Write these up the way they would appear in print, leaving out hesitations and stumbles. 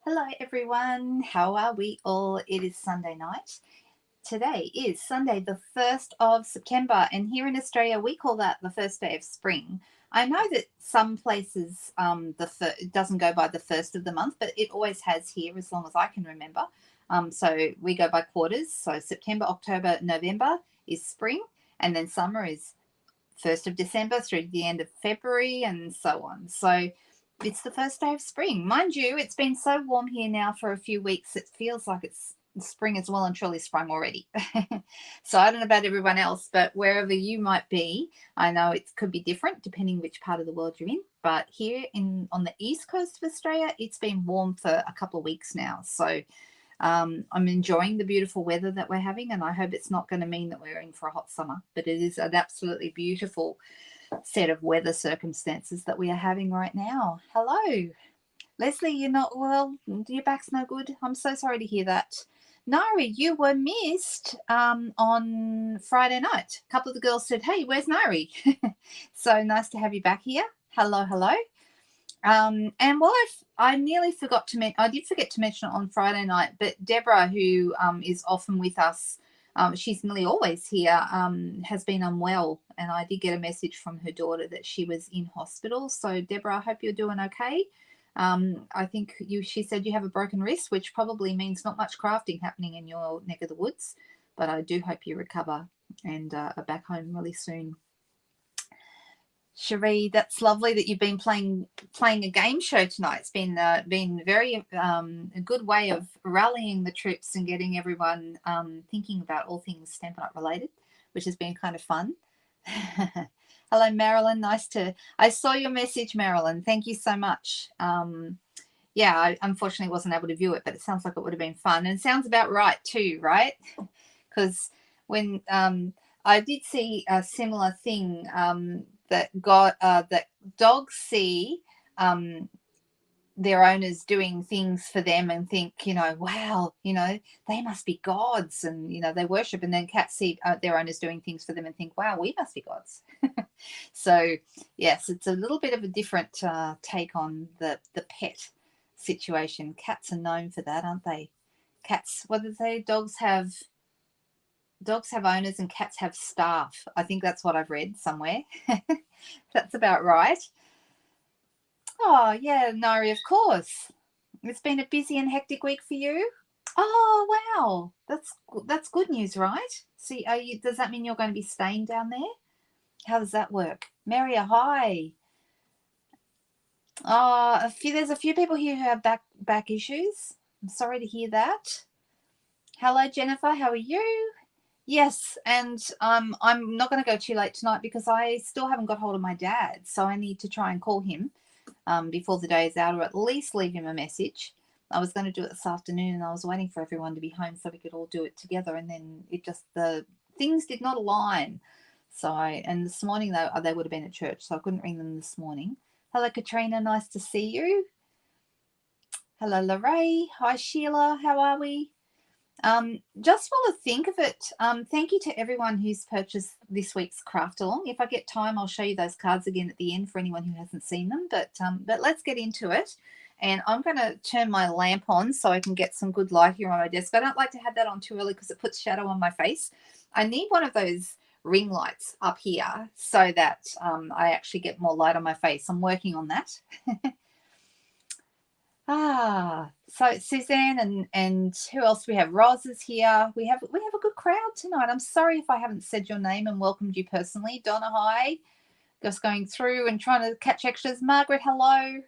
Hello everyone, how are we all? It is Sunday night. Today is Sunday the 1st of September, and here in Australia we call that the first day of spring. I know that some places it doesn't go by the first of the month, but it always has here as long as I can remember. So we go by quarters. So September, October, November is spring, and then summer is 1st of December through the end of February and so on. So it's the first day of spring. Mind you, it's been so warm here now for a few weeks, it feels like it's spring is well and truly sprung already. So I don't know about everyone else, but wherever you might be, I know it could be different depending which part of the world you're in. But here on the east coast of Australia, it's been warm for a couple of weeks now. So I'm enjoying the beautiful weather that we're having, and I hope it's not going to mean that we're in for a hot summer, but it is an absolutely beautiful set of weather circumstances that we are having right now. Hello, Leslie, you're not well, your back's no good. I'm so sorry to hear that. Nari, you were missed on Friday night. A couple of the girls said, hey, where's Nari? So nice to have you back here. Hello, hello. And while I nearly forgot to mention, I did forget to mention it on Friday night, but Deborah, who is often with us, she's nearly always here, has been unwell, and I did get a message from her daughter that she was in hospital. So Deborah, I hope you're doing okay. I think she said you have a broken wrist, which probably means not much crafting happening in your neck of the woods, but I do hope you recover and are back home really soon. Cherie, that's lovely that you've been playing a game show tonight. It's been very a good way of rallying the troops and getting everyone thinking about all things Stampin' Up related, which has been kind of fun. Hello, Marilyn. I saw your message, Marilyn. Thank you so much. Yeah, I unfortunately wasn't able to view it, but it sounds like it would have been fun, and it sounds about right too, right? Because when I did see a similar thing that dogs see their owners doing things for them and think, wow, they must be gods, and they worship, and then cats see their owners doing things for them and think, wow, we must be gods. So yes, it's a little bit of a different take on the pet situation. Cats are known for that, aren't they? Cats, what did they say? Dogs have owners and cats have staff. I think that's what I've read somewhere. That's about right. Oh, yeah, Nari, of course. It's been a busy and hectic week for you. Oh, wow. That's good news, right? See, does that mean you're going to be staying down there? How does that work? Maria, hi. Oh, there's a few people here who have back issues. I'm sorry to hear that. Hello, Jennifer. How are you? Yes, and I'm not going to go too late tonight because I still haven't got hold of my dad, so I need to try and call him before the day is out, or at least leave him a message. I was going to do it this afternoon, and I was waiting for everyone to be home so we could all do it together, and then the things did not align. And this morning they would have been at church, so I couldn't ring them this morning. Hello, Katrina. Nice to see you. Hello, Lorraine. Hi, Sheila. How are we? Just while I think of it, thank you to everyone who's purchased this week's craft along. If I get time, I'll show you those cards again at the end for anyone who hasn't seen them. But let's get into it. And I'm going to turn my lamp on so I can get some good light here on my desk. I don't like to have that on too early because it puts shadow on my face. I need one of those ring lights up here so that I actually get more light on my face. I'm working on that. So Suzanne and who else do we have? Roz is here. We have a good crowd tonight. I'm sorry if I haven't said your name and welcomed you personally. Donna, hi. Just going through and trying to catch extras. Margaret, hello.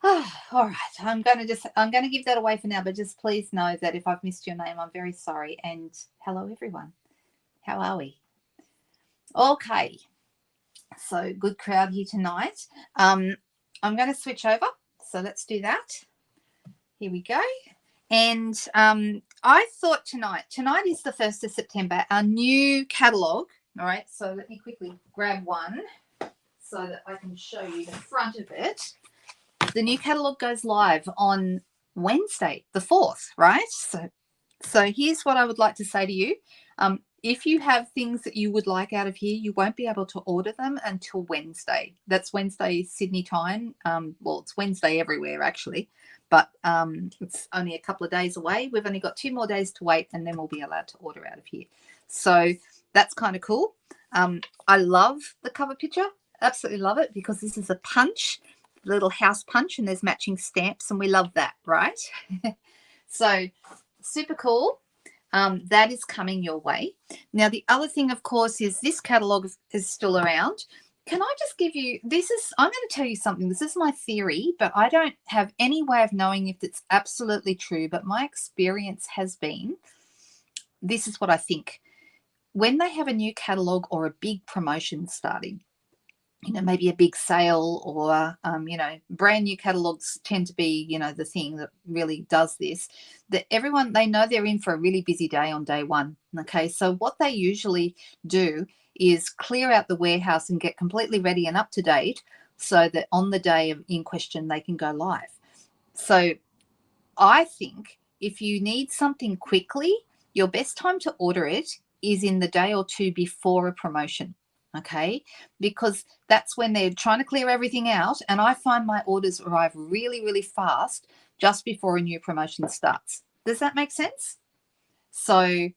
All right. I'm going to give that away for now, but just please know that if I've missed your name, I'm very sorry. And hello, everyone. How are we? Okay. So good crowd here tonight. I'm going to switch over. So let's do that. Here we go. And I thought tonight is the 1st of September, our new catalogue. All right, so let me quickly grab one so that I can show you the front of it. The new catalogue goes live on Wednesday, the 4th, right? So here's what I would like to say to you. if you have things that you would like out of here, you won't be able to order them until Wednesday. That's Wednesday Sydney time. Well, it's Wednesday everywhere actually, but it's only a couple of days away. We've only got 2 more days to wait, and then we'll be allowed to order out of here. So that's kind of cool. I love the cover picture. Absolutely love it, because this is a punch, little house punch, and there's matching stamps, and we love that, right? So super cool. That is coming your way. Now, the other thing, of course, is this catalogue is still around. Can I just give you, I'm going to tell you something. This is my theory, but I don't have any way of knowing if it's absolutely true, but my experience has been, this is what I think. When they have a new catalogue or a big promotion starting, maybe a big sale, or, brand new catalogs tend to be, the thing that really does this, that everyone, they know they're in for a really busy day on day one. Okay. So what they usually do is clear out the warehouse and get completely ready and up to date, so that on the day in question, they can go live. So I think if you need something quickly, your best time to order it is in the day or two before a promotion. Okay, because that's when they're trying to clear everything out, and I find my orders arrive really, really fast just before a new promotion starts. Does that make sense? So,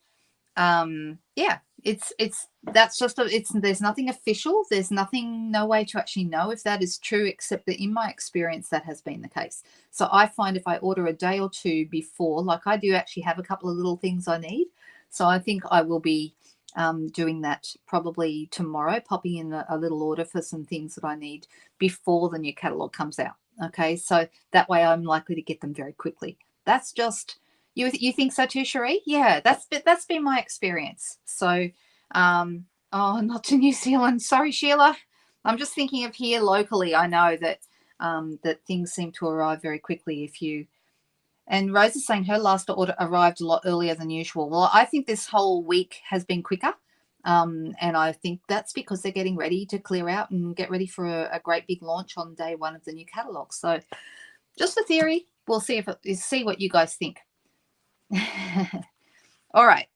yeah, there's nothing official. There's no way to actually know if that is true, except that in my experience, that has been the case. So I find if I order a day or two before, like I do actually have a couple of little things I need. So I think I will be doing that probably tomorrow, popping in a little order for some things that I need before the new catalogue comes out. Okay, so that way I'm likely to get them very quickly. That's just, you think so too, Cherie? Yeah, that's been my experience. So, not to New Zealand. Sorry, Sheila. I'm just thinking of here locally. I know that that things seem to arrive very quickly if you. And Rose is saying her last order arrived a lot earlier than usual. Well, I think this whole week has been quicker. And I think that's because they're getting ready to clear out and get ready for a great big launch on day one of the new catalogue. So just a theory. We'll see see what you guys think. All right.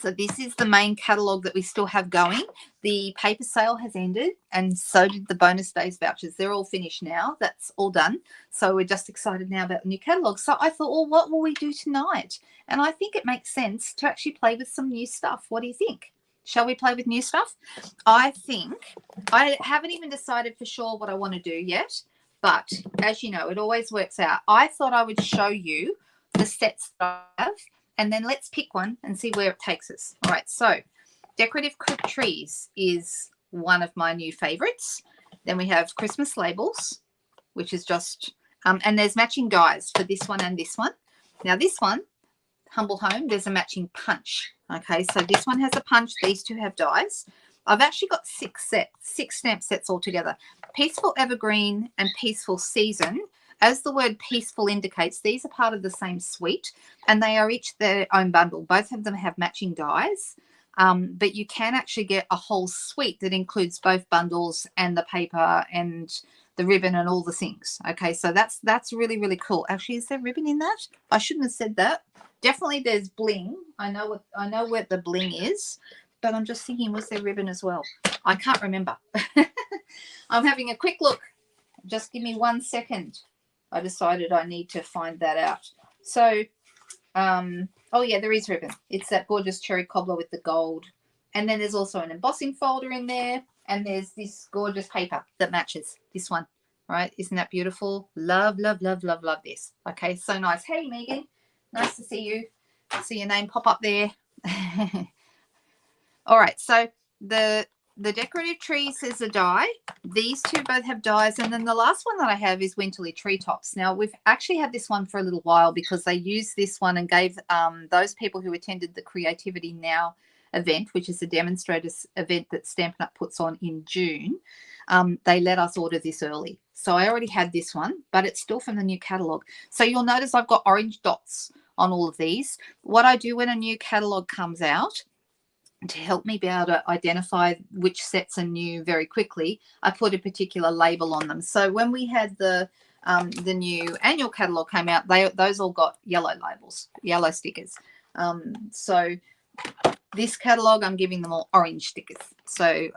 So this is the main catalogue that we still have going. The paper sale has ended, and so did the bonus days vouchers. They're all finished now. That's all done. So we're just excited now about the new catalogue. So I thought, well, what will we do tonight? And I think it makes sense to actually play with some new stuff. What do you think? Shall we play with new stuff? I think I haven't even decided for sure what I want to do yet. But as you know, it always works out. I thought I would show you the sets that I have, and then let's pick one and see where it takes us. All right, so decorative trees is one of my new favorites. Then we have Christmas labels, which is just, and there's matching dies for this one and this one. Now this one, Humble Home, there's a matching punch. Okay, so this one has a punch. These two have dies. I've actually got 6 stamp sets altogether. Peaceful Evergreen and Peaceful Season. As the word peaceful indicates, these are part of the same suite, and they are each their own bundle. Both of them have matching dies, but you can actually get a whole suite that includes both bundles and the paper and the ribbon and all the things. Okay, so that's really, really cool. Actually, is there ribbon in that? I shouldn't have said that. Definitely there's bling. I know where the bling is, but I'm just thinking, was there ribbon as well? I can't remember. I'm having a quick look. Just give me 1 second. I decided I need to find that out. So, oh yeah, there is ribbon. It's that gorgeous cherry cobbler with the gold. And then there's also an embossing folder in there. And there's this gorgeous paper that matches this one, right? Isn't that beautiful? Love, love, love, love, love this. Okay, so nice. Hey, Megan. Nice to see you. See your name pop up there. All right, so the decorative trees is a die. These two both have dies. And then the last one that I have is Winterly Treetops. Now, we've actually had this one for a little while because they used this one and gave those people who attended the Creativity Now event, which is a demonstrator event that Stampin' Up puts on in June. They let us order this early. So I already had this one, but it's still from the new catalogue. So you'll notice I've got orange dots on all of these. What I do when a new catalogue comes out, to help me be able to identify which sets are new very quickly, I put a particular label on them. So when we had the new annual catalogue came out, those all got yellow labels, yellow stickers. So This catalogue, I'm giving them all orange stickers. So,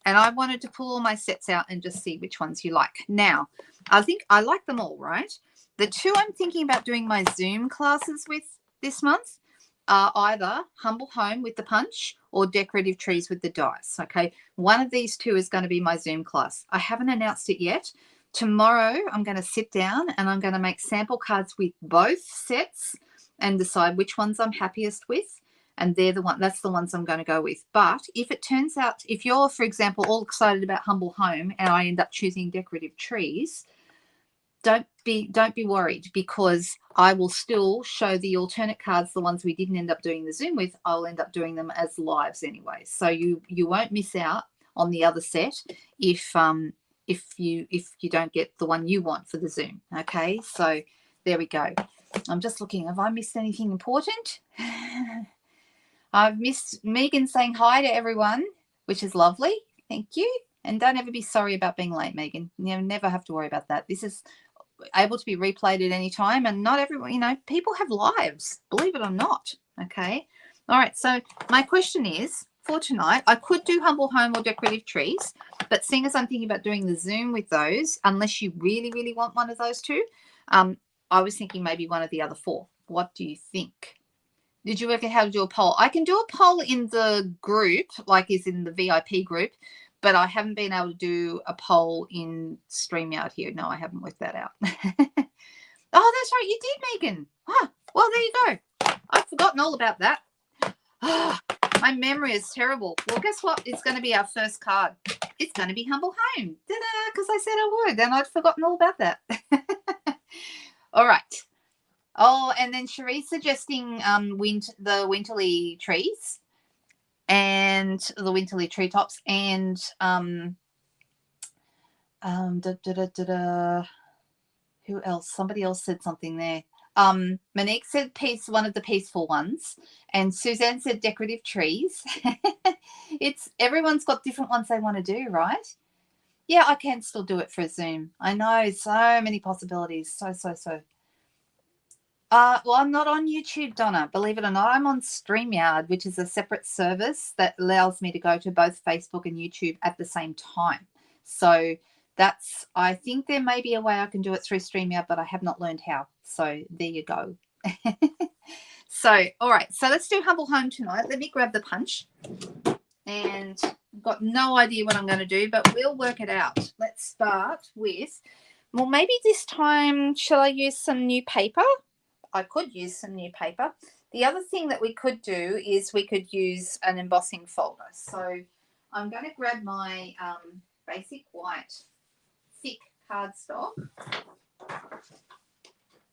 and I wanted to pull all my sets out and just see which ones you like. Now, I think I like them all, right? The two I'm thinking about doing my Zoom classes with this month are either Humble Home with the punch or Decorative Trees with the dice, okay? One of these two is going to be my Zoom class. I haven't announced it yet. Tomorrow, I'm going to sit down and I'm going to make sample cards with both sets and decide which ones I'm happiest with. And that's the ones I'm going to go with. But if it turns out, if you're, for example, all excited about Humble Home and I end up choosing Decorative Trees, don't be worried, because I will still show the alternate cards, the ones we didn't end up doing the Zoom with. I'll end up doing them as lives anyway. So you won't miss out on the other set if you don't get the one you want for the Zoom. Okay, so there we go. I'm just looking. Have I missed anything important? I've missed Megan saying hi to everyone, which is lovely. Thank you. And don't ever be sorry about being late, Megan. You never have to worry about that. This is able to be replayed at any time, and not everyone, people have lives, believe it or not. Okay. All right. So my question is, for tonight, I could do Humble Home or Decorative Trees, but seeing as I'm thinking about doing the Zoom with those, unless you really, really want one of those two, I was thinking maybe one of the other four. What do you think? Did you work out how to do a poll? I can do a poll in the group, like is in the VIP group, but I haven't been able to do a poll in StreamYard here. No, I haven't worked that out. Oh, that's right. You did, Megan. Oh, well, there you go. I've forgotten all about that. Oh, my memory is terrible. Well, guess what? It's going to be our first card. It's going to be Humble Home. Ta-da, because I said I would, and I'd forgotten all about that. All right. Oh, and then Cherie suggesting the winterly trees and the winterly treetops, and who else? Somebody else said something there. Monique said one of the peaceful ones, and Suzanne said decorative trees. Everyone's got different ones they want to do, right? Yeah, I can still do it for a Zoom. I know, so many possibilities. So. Well, I'm not on YouTube, Donna. Believe it or not, I'm on StreamYard, which is a separate service that allows me to go to both Facebook and YouTube at the same time. So I think there may be a way I can do it through StreamYard, but I have not learned how. So there you go. So, all right. So let's do Humble Home tonight. Let me grab the punch. And I've got no idea what I'm going to do, but we'll work it out. Let's start with, well, maybe this time, shall I use some new paper? I could use some new paper. The other thing that we could do is we could use an embossing folder. So I'm going to grab my basic white thick cardstock,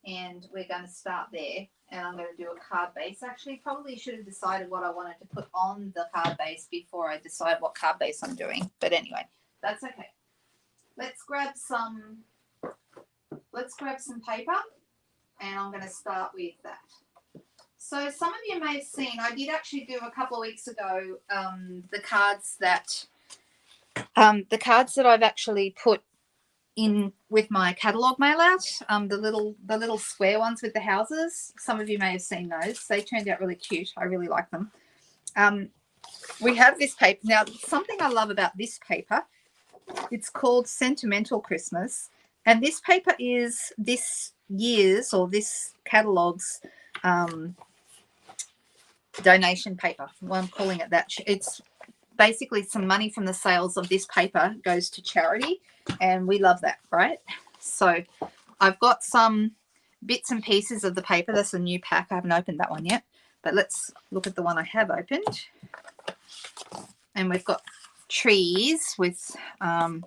and we're going to start there, and I'm going to do a card base. Actually, probably should have decided what I wanted to put on the card base before I decide what card base I'm doing. But anyway, that's okay. Let's grab some paper. And I'm going to start with that. So some of you may have seen, I did actually do a couple of weeks ago the cards that I've actually put in with my catalogue mail out, the little square ones with the houses. Some of you may have seen those. They turned out really cute. I really like them. We have this paper. Now, something I love about this paper, it's called Sentimental Christmas. And this paper is this year's or this catalogue's donation paper. Well, I'm calling it that. It's basically some money from the sales of this paper goes to charity, and we love that, right? So I've got some bits and pieces of the paper. That's a new pack. I haven't opened that one yet, but let's look at the one I have opened. And we've got trees with I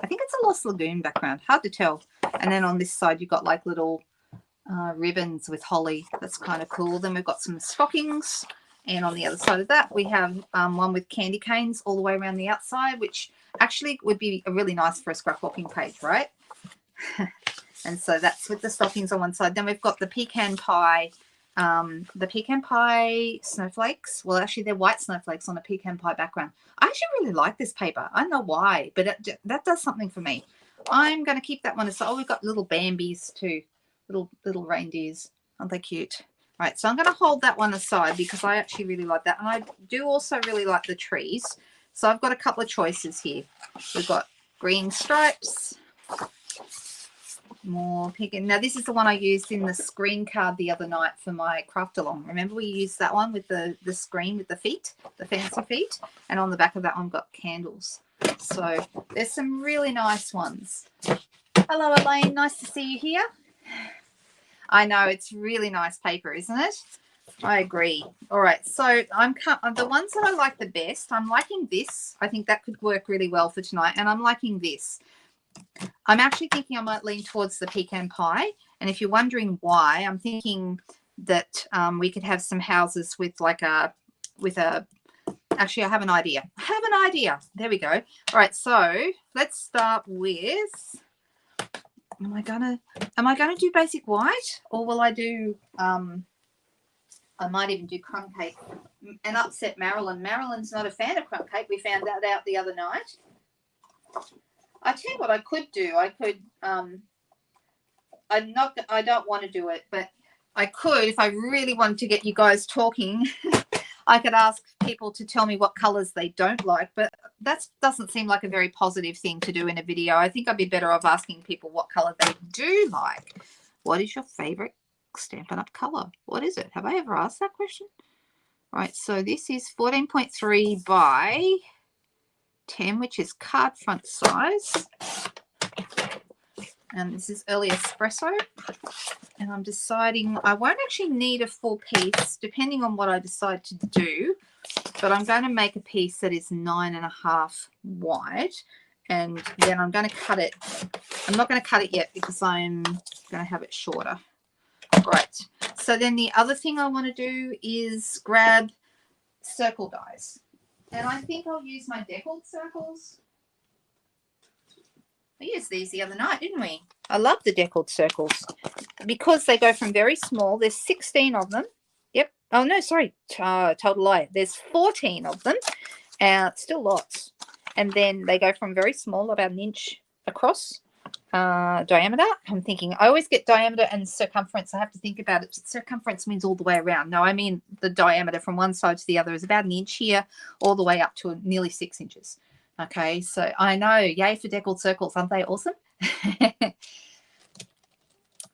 think it's a Lost Lagoon background, hard to tell. And then on this side you've got like little ribbons with holly. That's kind of cool. Then we've got some stockings, and on the other side of that we have one with candy canes all the way around the outside, which actually would be really nice for a scrapbooking page, right? And so that's with the stockings on one side. Then we've got the pecan pie snowflakes. Well, actually they're white snowflakes on a pecan pie background. I actually really like this paper. I don't know why, but that does something for me. I'm going to keep that one aside. Oh, we've got little Bambis too, little reindeers. Aren't they cute? Right, so I'm going to hold that one aside because I actually really like that. And I do also really like the trees. So I've got a couple of choices here. We've got green stripes, more pink. Now, this is the one I used in the screen card the other night for my craft along. Remember we used that one with the screen with the feet, the fancy feet? And on the back of that one got candles. So there's some really nice ones. Hello, Elaine. Nice to see you here. I know, it's really nice paper, isn't it? I agree. All right, so the ones that I like the best, I'm liking this. I think that could work really well for tonight, and I'm liking this. I'm actually thinking I might lean towards the pecan pie, and if you're wondering why, I'm thinking that we could have some houses with actually, I have an idea. There we go. All right, so let's start with, am I gonna do basic white, or will I do I might even do crumb cake and upset Marilyn. Marilyn's not a fan of crumb cake. We found that out the other night. I tell you what I could do. I could I don't want to do it, but I could, if I really wanted to get you guys talking, I could ask people to tell me what colors they don't like, but that doesn't seem like a very positive thing to do in a video. I think I'd be better off asking people what color they do like. What is your favorite Stampin' Up color? What is it? Have I ever asked that question? All right, so this is 14.3 by 10, which is card front size. And this is early espresso. And I'm deciding, I won't actually need a full piece depending on what I decide to do, but I'm going to make a piece that is 9.5 wide, and then I'm going to cut it. I'm not going to cut it yet because I'm going to have it shorter. Right, so then the other thing I want to do is grab circle dies, and I think I'll use my deckled circles. We used these the other night, didn't we? I love the deckled circles because they go from very small. There's 16 of them. Yep. Oh, no, sorry. Total lie. There's 14 of them. Still lots. And then they go from very small, about an inch across diameter. I'm thinking, I always get diameter and circumference. I have to think about it. Circumference means all the way around. No, I mean the diameter from one side to the other is about an inch here, all the way up to nearly 6 inches. Okay, so I know, yay for deckled circles, aren't they awesome?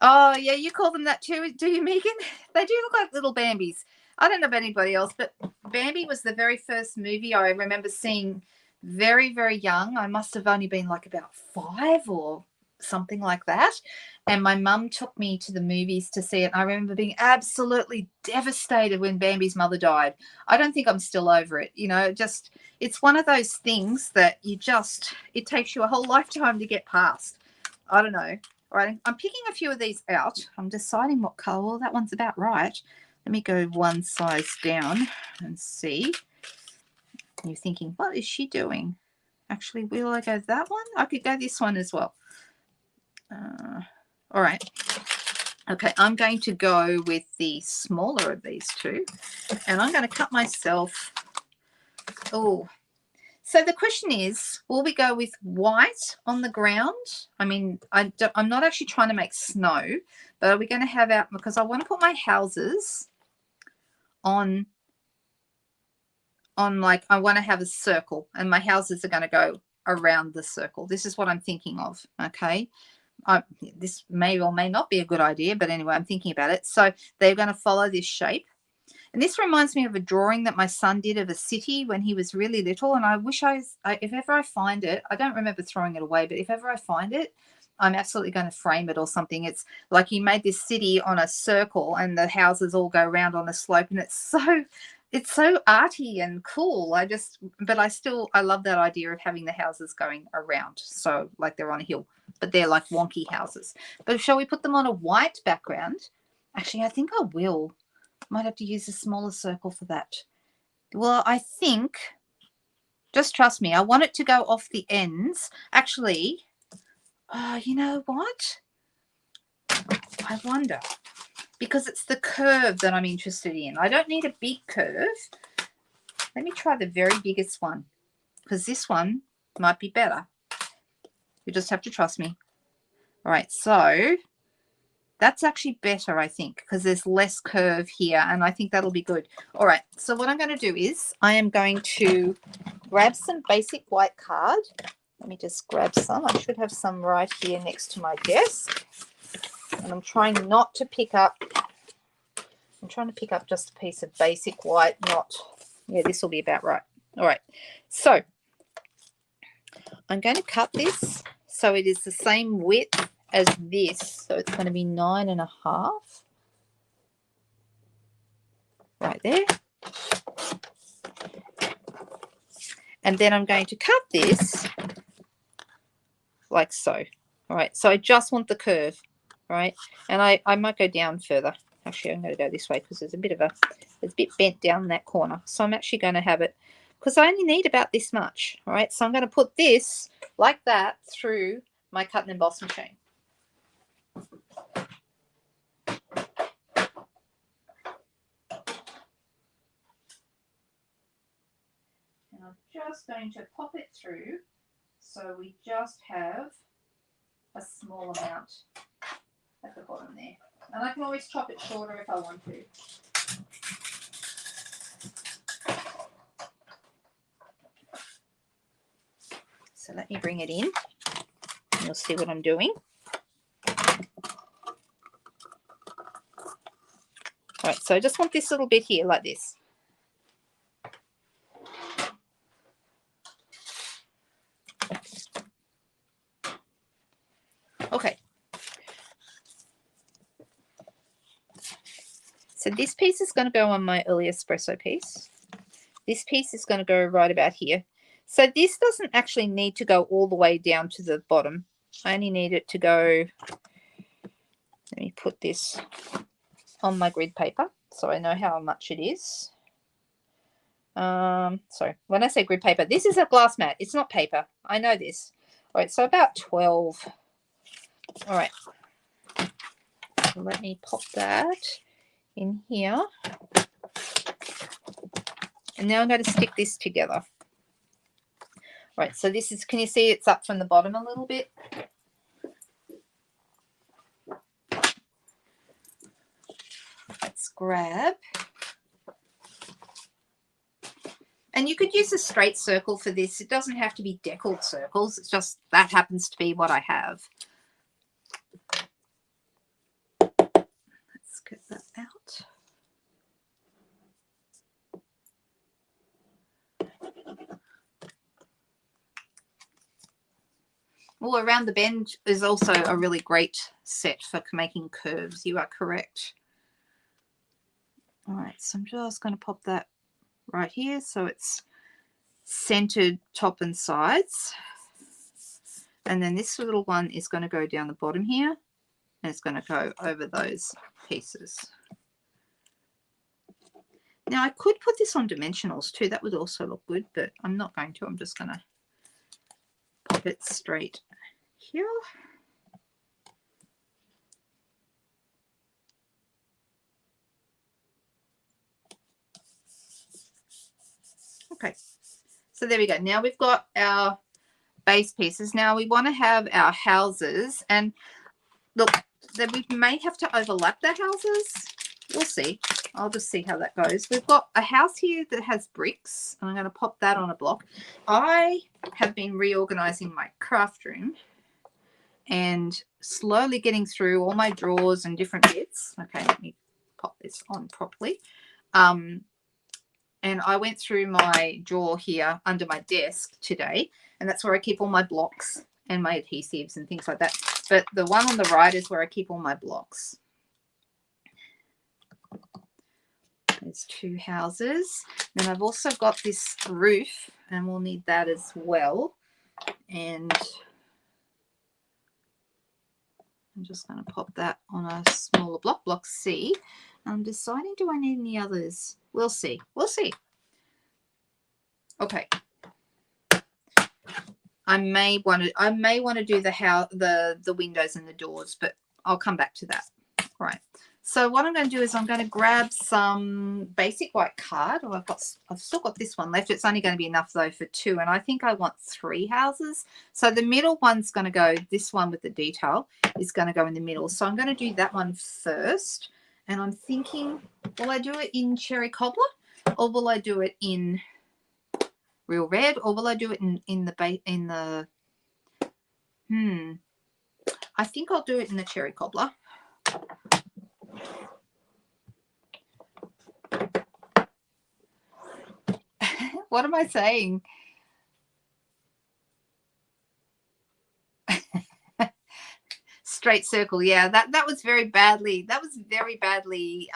Oh, yeah, you call them that too, do you, Megan? They do look like little Bambis. I don't know about anybody else, but Bambi was the very first movie I remember seeing very, very young. I must have only been like about 5 or something like that. And my mum took me to the movies to see it. I remember being absolutely devastated when Bambi's mother died. I don't think I'm still over it. You know, just it's one of those things that it takes you a whole lifetime to get past. I don't know. All right, I'm picking a few of these out. I'm deciding what color. Well, that one's about right. Let me go one size down and see. You're thinking, what is she doing? Actually, will I go that one? I could go this one as well. All right. Okay, I'm going to go with the smaller of these two, and I'm going to cut myself. Oh, so the question is, will we go with white on the ground? I mean, I'm not actually trying to make snow, but are we going to have out, because I want to put my houses on like, I want to have a circle, and my houses are going to go around the circle. This is what I'm thinking of, okay? This may or may not be a good idea, but anyway, I'm thinking about it. So they're going to follow this shape. And this reminds me of a drawing that my son did of a city when he was really little. And I wish if ever I find it, I don't remember throwing it away, but if ever I find it, I'm absolutely going to frame it or something. It's like he made this city on a circle and the houses all go around on a slope. And it's so arty and cool. I love that idea of having the houses going around. So like they're on a hill, but they're like wonky houses. But shall we put them on a white background? Actually, I think I will. Might have to use a smaller circle for that. Well, I think, just trust me, I want it to go off the ends. Actually, you know what? I wonder, because it's the curve that I'm interested in. I don't need a big curve. Let me try the very biggest one, because this one might be better. You just have to trust me. All right, so That's actually better, I think, because there's less curve here, and I think that'll be good. All right, so what I'm going to do is I am going to grab some basic white card. Let me just grab some. I should have some right here next to my desk. And I'm trying not to pick up, I'm trying to pick up just a piece of basic white, not, yeah, this will be about right. All right, so I'm going to cut this so it is the same width as this. So it's going to be 9.5. Right there. And then I'm going to cut this like so. All right, so I just want the curve, right? And I might go down further. Actually, I'm going to go this way because there's a bit bent down that corner. So I'm actually going to have it, because I only need about this much, all right? So I'm going to put this like that through my cut and emboss machine. And I'm just going to pop it through so we just have a small amount at the bottom there. And I can always chop it shorter if I want to. So let me bring it in, and you'll see what I'm doing. All right, so I just want this little bit here like this. Okay. So this piece is going to go on my early espresso piece. This piece is going to go right about here. So this doesn't actually need to go all the way down to the bottom. I only need it to go, let me put this on my grid paper so I know how much it is. Sorry, when I say grid paper, this is a glass mat. It's not paper. I know this. All right, so about 12. All right. So let me pop that in here. And now I'm going to stick this together. Right, so this is, can you see it's up from the bottom a little bit? Let's grab. And you could use a straight circle for this. It doesn't have to be deckled circles. It's just that happens to be what I have. Let's get that out. Well, around the bend is also a really great set for making curves. You are correct. All right, so I'm just going to pop that right here so it's centered top and sides. And then this little one is going to go down the bottom here, and it's going to go over those pieces. Now I could put this on dimensionals too. That would also look good, but I'm not going to. I'm just going to pop it straight here. Okay, so there we go. Now we've got our base pieces. Now we want to have our houses, and look, that we may have to overlap the houses. We'll see. I'll just see how that goes. We've got a house here that has bricks, and I'm going to pop that on a block. I have been reorganizing my craft room and slowly getting through all my drawers and different bits. Okay, let me pop this on properly. And I went through my drawer here under my desk today, and that's where I keep all my blocks and my adhesives and things like that. But the one on the right is where I keep all my blocks. There's two houses. Then I've also got this roof, and we'll need that as well. And I'm just going to pop that on a smaller block, block C. I'm deciding, do I need any others? We'll see. We'll see. Okay. I may want to do the windows and the doors, but I'll come back to that. All right. So what I'm going to do is I'm going to grab some basic white card. Oh, I've still got this one left. It's only going to be enough though for 2, and I think I want 3 houses. So the middle one's going to go, this one with the detail is going to go in the middle. So I'm going to do that one first, and I'm thinking, will I do it in cherry cobbler, or will I do it in real red, or will I do it in the I think I'll do it in the cherry cobbler. What am I saying? Straight circle. Yeah, that was very badly. That was very badly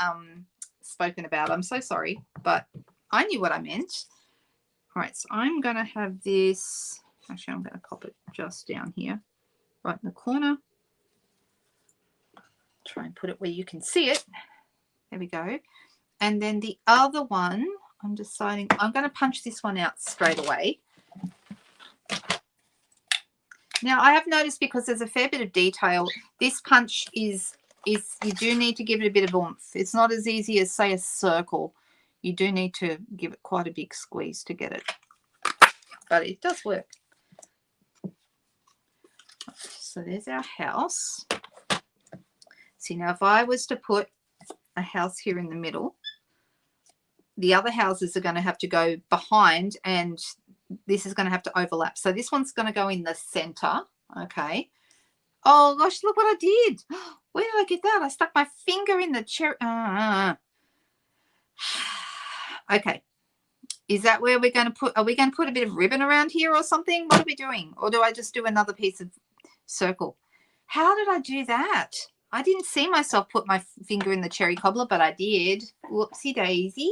spoken about. I'm so sorry, but I knew what I meant. All right, so I'm going to have this. Actually, I'm going to pop it just down here, right in the corner. Try and put it where you can see it. There we go. And then the other one, I'm deciding, I'm going to punch this one out straight away. Now, I have noticed, because there's a fair bit of detail, this punch is you do need to give it a bit of oomph. It's not as easy as, say, a circle. You do need to give it quite a big squeeze to get it. But it does work. So there's our house. See, now if I was to put a house here in the middle, the other houses are going to have to go behind, and this is going to have to overlap. So this one's going to go in the center. Okay. Oh gosh, look what I did. Where did I get that? I stuck my finger in the cherry. Okay. Is that where we're going to put, are we going to put a bit of ribbon around here or something? What are we doing? Or do I just do another piece of circle? How did I do that? I didn't see myself put my finger in the cherry cobbler, but I did. Whoopsie daisy.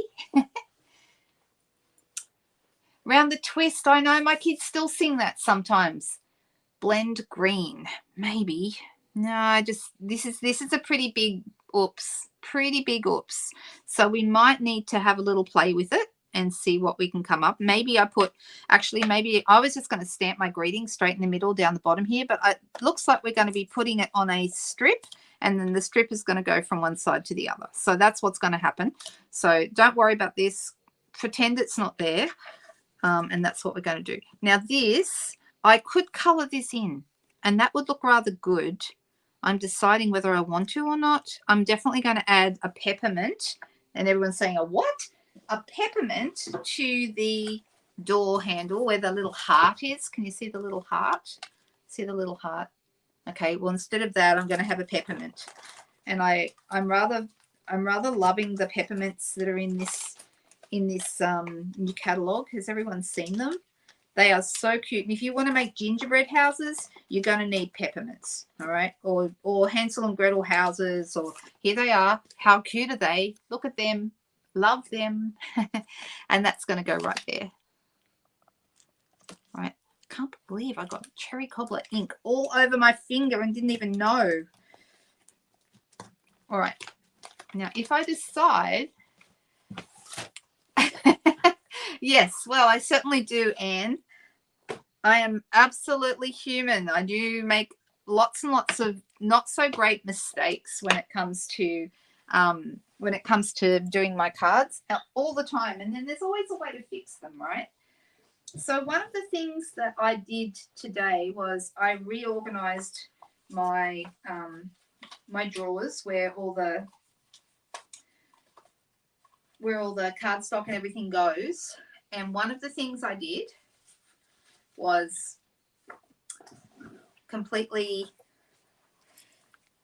Round the twist. I know my kids still sing that sometimes. Blend green. Maybe. No, this is a pretty big oops. Pretty big oops. So we might need to have a little play with it and see what we can come up. Maybe I was just going to stamp my greeting straight in the middle down the bottom here, but it looks like we're going to be putting it on a strip, and then the strip is going to go from one side to the other. So that's what's going to happen. So don't worry about this. Pretend it's not there. And that's what we're going to do. Now this, I could color this in, and that would look rather good. I'm deciding whether I want to or not. I'm definitely going to add a peppermint, and everyone's saying, a what? A peppermint to the door handle where the little heart is. Can you see the little heart? See the little heart? Okay, well, instead of that, I'm going to have a peppermint. And I'm rather loving the peppermints that are in this new catalog. Has everyone seen them? They are so cute. And if you want to make gingerbread houses, you're going to need peppermints, all right? Or Hansel and Gretel houses, or here they are. How cute are they? Look at them. Love them. And that's going to go right there. All right. Can't believe I got cherry cobbler ink all over my finger and didn't even know. All right. Now, if I decide... Yes, well, I certainly do, Anne. I am absolutely human. I do make lots and lots of not so great mistakes when it comes to doing my cards all the time, and then there's always a way to fix them, right? So one of the things that I did today was I reorganized my my drawers where all the cardstock and everything goes. And one of the things I did was completely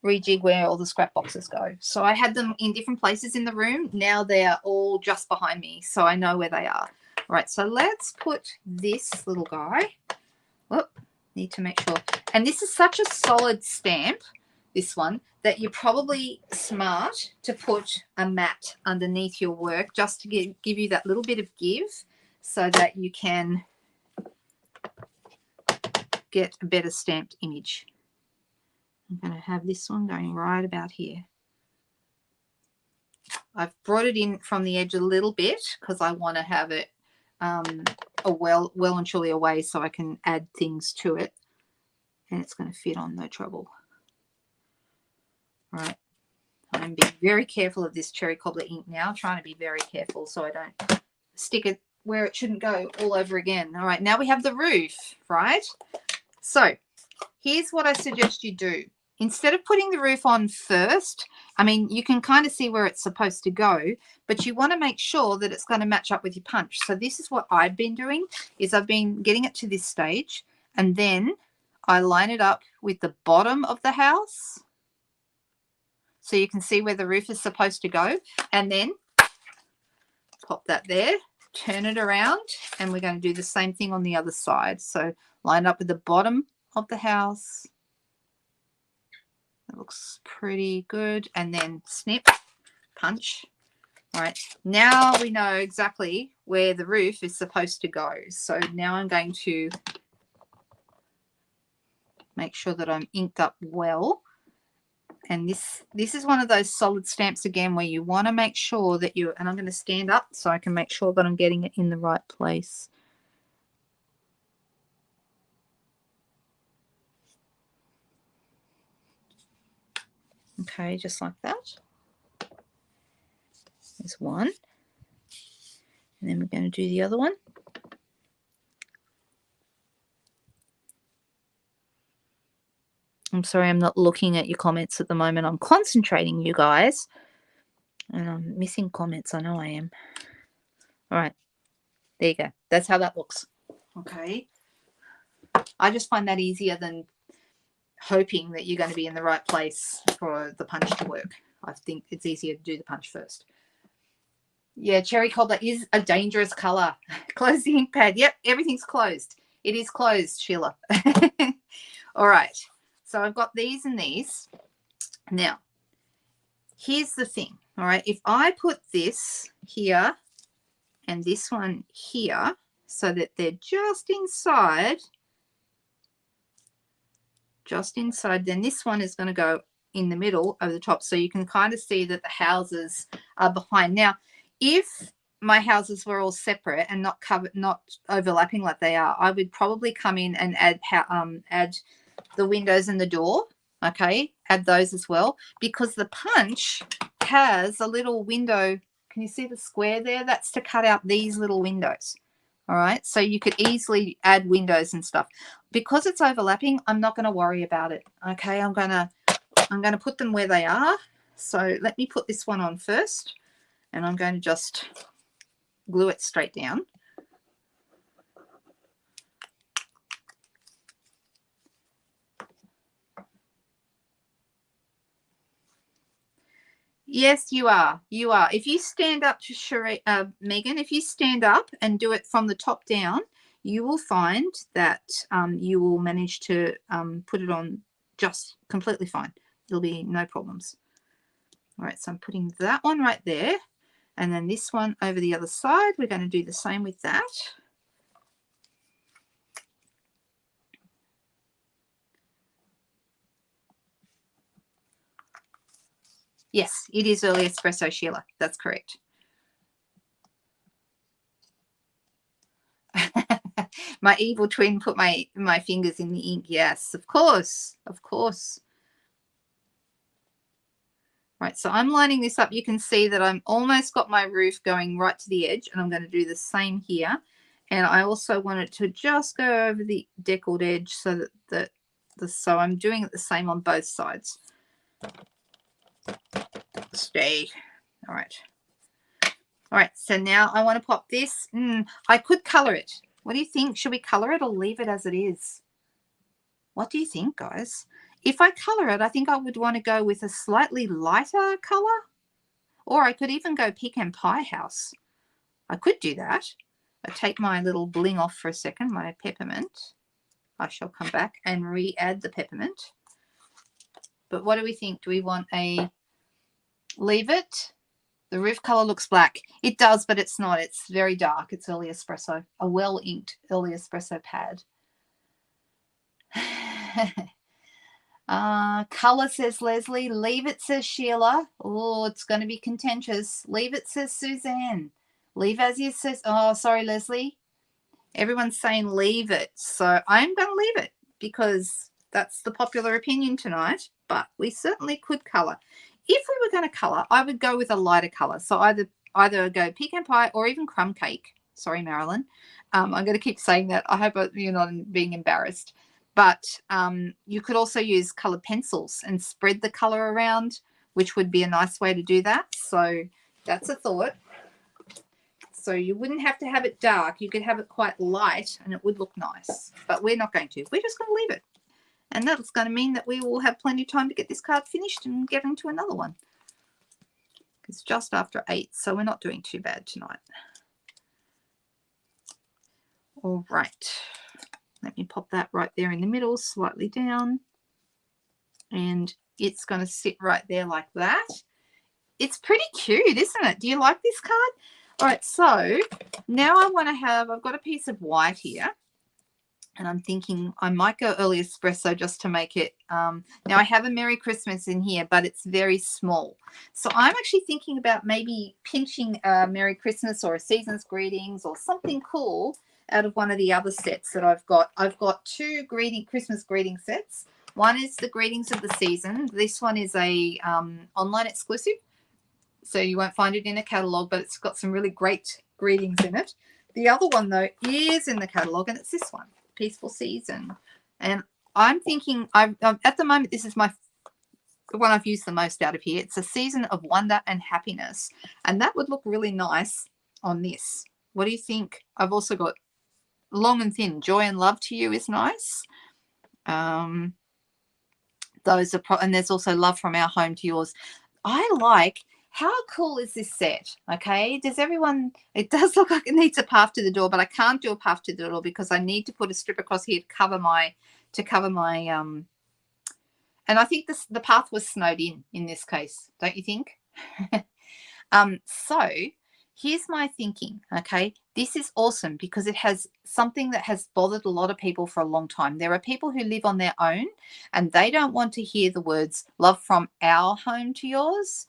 rejig where all the scrap boxes go. So I had them in different places in the room. Now they're all just behind me, so I know where they are. All right, so let's put this little guy. Whoop, need to make sure. And this is such a solid stamp, this one, that you're probably smart to put a mat underneath your work just to give you that little bit of give so that you can get a better stamped image. I'm going to have this one going right about here. I've brought it in from the edge a little bit because I want to have it well and truly away so I can add things to it. And it's going to fit on no trouble. All right. I'm I'm being very careful of this cherry cobbler ink now, trying to be very careful so I don't stick it where it shouldn't go all over again. All right, now we have the roof, right? So here's what I suggest you do. Instead of putting the roof on first, I mean, you can kind of see where it's supposed to go, but you want to make sure that it's going to match up with your punch. So this is what I've been doing, is I've been getting it to this stage, and then I line it up with the bottom of the house so you can see where the roof is supposed to go, and then pop that there, turn it around, and we're going to do the same thing on the other side. So line up with the bottom of the house. It looks pretty good, and then snip, punch. All right, now we know exactly where the roof is supposed to go. So now I'm going to make sure that I'm inked up well. And this is one of those solid stamps again where you want to make sure that you, and I'm going to stand up so I can make sure that I'm getting it in the right place. Okay, just like that. There's one. And then we're going to do the other one. I'm sorry, I'm not looking at your comments at the moment. I'm concentrating, you guys. And I'm missing comments. I know I am. All right. There you go. That's how that looks. Okay. I just find that easier than hoping that you're going to be in the right place for the punch to work. I think it's easier to do the punch first. Yeah, cherry cobbler is a dangerous color. Close the ink pad. Yep, everything's closed. It is closed, Sheila. All right. So I've got these and these. Now, here's the thing. All right. If I put this here and this one here so that they're just inside, then this one is going to go in the middle over the top. So you can kind of see that the houses are behind. Now, if my houses were all separate and not covered, not overlapping like they are, I would probably come in and add the windows and the door. Okay, add those as well, because the punch has a little window. Can you see the square there? That's to cut out these little windows. All right, so you could easily add windows and stuff. Because it's overlapping, I'm not going to worry about it. Okay, I'm going to put them where they are. So let me put this one on first, and I'm going to just glue it straight down. Yes, you are. You are. If you stand up to Megan, if you stand up and do it from the top down, you will find that you will manage to put it on just completely fine. There'll be no problems. All right, so I'm putting that one right there, and then this one over the other side. We're going to do the same with that. Yes, it is early espresso, Sheila. That's correct. My evil twin put my fingers in the ink. Yes, of course. Of course. Right, so I'm lining this up. You can see that I'm almost got my roof going right to the edge, and I'm going to do the same here. And I also want it to just go over the deckled edge so that so I'm doing it the same on both sides. Stay. All right. All right, so now I want to pop this. I could color it. What do you think? Should we color it or leave it as it is? What do you think, guys? If I color it, I think I would want to go with a slightly lighter color, or I could even go pecan pie house. I could do that. I take my little bling off for a second, my peppermint. I shall come back and re-add the peppermint. But what do we think? Do we want a leave it? The roof color looks black. It does, but it's not. It's very dark. It's early espresso, a well-inked early espresso pad. Color, says Leslie. Leave it, says Sheila. Oh, it's going to be contentious. Leave it, says Suzanne. Leave as is, says, oh, sorry, Leslie. Everyone's saying leave it. So I'm going to leave it because that's the popular opinion tonight, but we certainly could color. if we were going to colour, I would go with a lighter colour. So either go pecan pie or even crumb cake. Sorry, Marilyn. I'm going to keep saying that. I hope you're not being embarrassed. But you could also use coloured pencils and spread the colour around, which would be a nice way to do that. So that's a thought. So you wouldn't have to have it dark. You could have it quite light and it would look nice. But we're not going to. We're just going to leave it. And that's going to mean that we will have plenty of time to get this card finished and get into another one. It's just after 8, so we're not doing too bad tonight. All right. Let me pop that right there in the middle, slightly down. And it's going to sit right there like that. It's pretty cute, isn't it? Do you like this card? All right, so now I've got a piece of white here. And I'm thinking I might go early espresso just to make it. Now I have a Merry Christmas in here, but it's very small. So I'm actually thinking about maybe pinching a Merry Christmas or a Season's Greetings or something cool out of one of the other sets that I've got. I've got 2 Christmas greeting sets. One is the Greetings of the Season. This one is a online exclusive. So you won't find it in a catalogue, but it's got some really great greetings in it. The other one, though, is in the catalogue, and it's this one. Peaceful Season. And I'm thinking at the moment this is the one I've used the most out of here. It's a season of wonder and happiness, and that would look really nice on this. What do you think? I've also got long and thin, joy and love to you is nice. Those are and there's also love from our home to yours. I like. How cool is this set? Okay, does everyone? It does look like it needs a path to the door, but I can't do a path to the door because I need to put a strip across here to cover my and I think the path was snowed in this case, don't you think? So here's my thinking. Okay, this is awesome because it has something that has bothered a lot of people for a long time. There are people who live on their own and they don't want to hear the words love from our home to yours.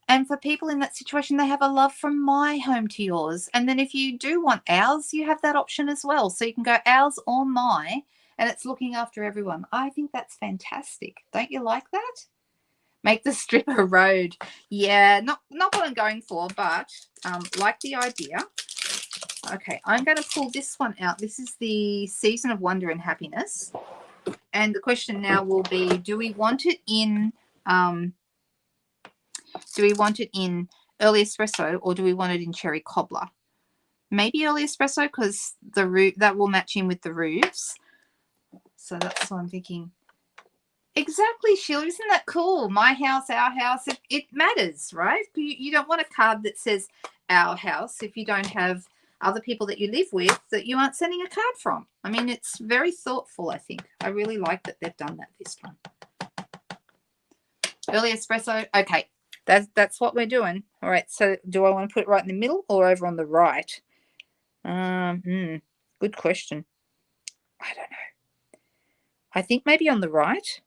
And for people in that situation, they have a love from my home to yours. And then if you do want ours, you have that option as well. So you can go ours or my, and it's looking after everyone. I think that's fantastic. Don't you like that? Make the strip a road. Yeah, not what I'm going for, but like the idea. Okay, I'm going to pull this one out. This is the Season of Wonder and Happiness. And the question now will be, do we want it in... do we want it in early espresso or do we want it in cherry cobbler? Maybe early espresso because that will match in with the roofs. So that's what I'm thinking. Exactly, Sheila. Isn't that cool? My house, our house. It matters, right? You don't want a card that says our house if you don't have other people that you live with that you aren't sending a card from. I mean, it's very thoughtful, I think. I really like that they've done that this time. Early espresso. Okay. That's what we're doing. All right, so do I want to put it right in the middle or over on the right? Good question. I don't know. I think maybe on the right.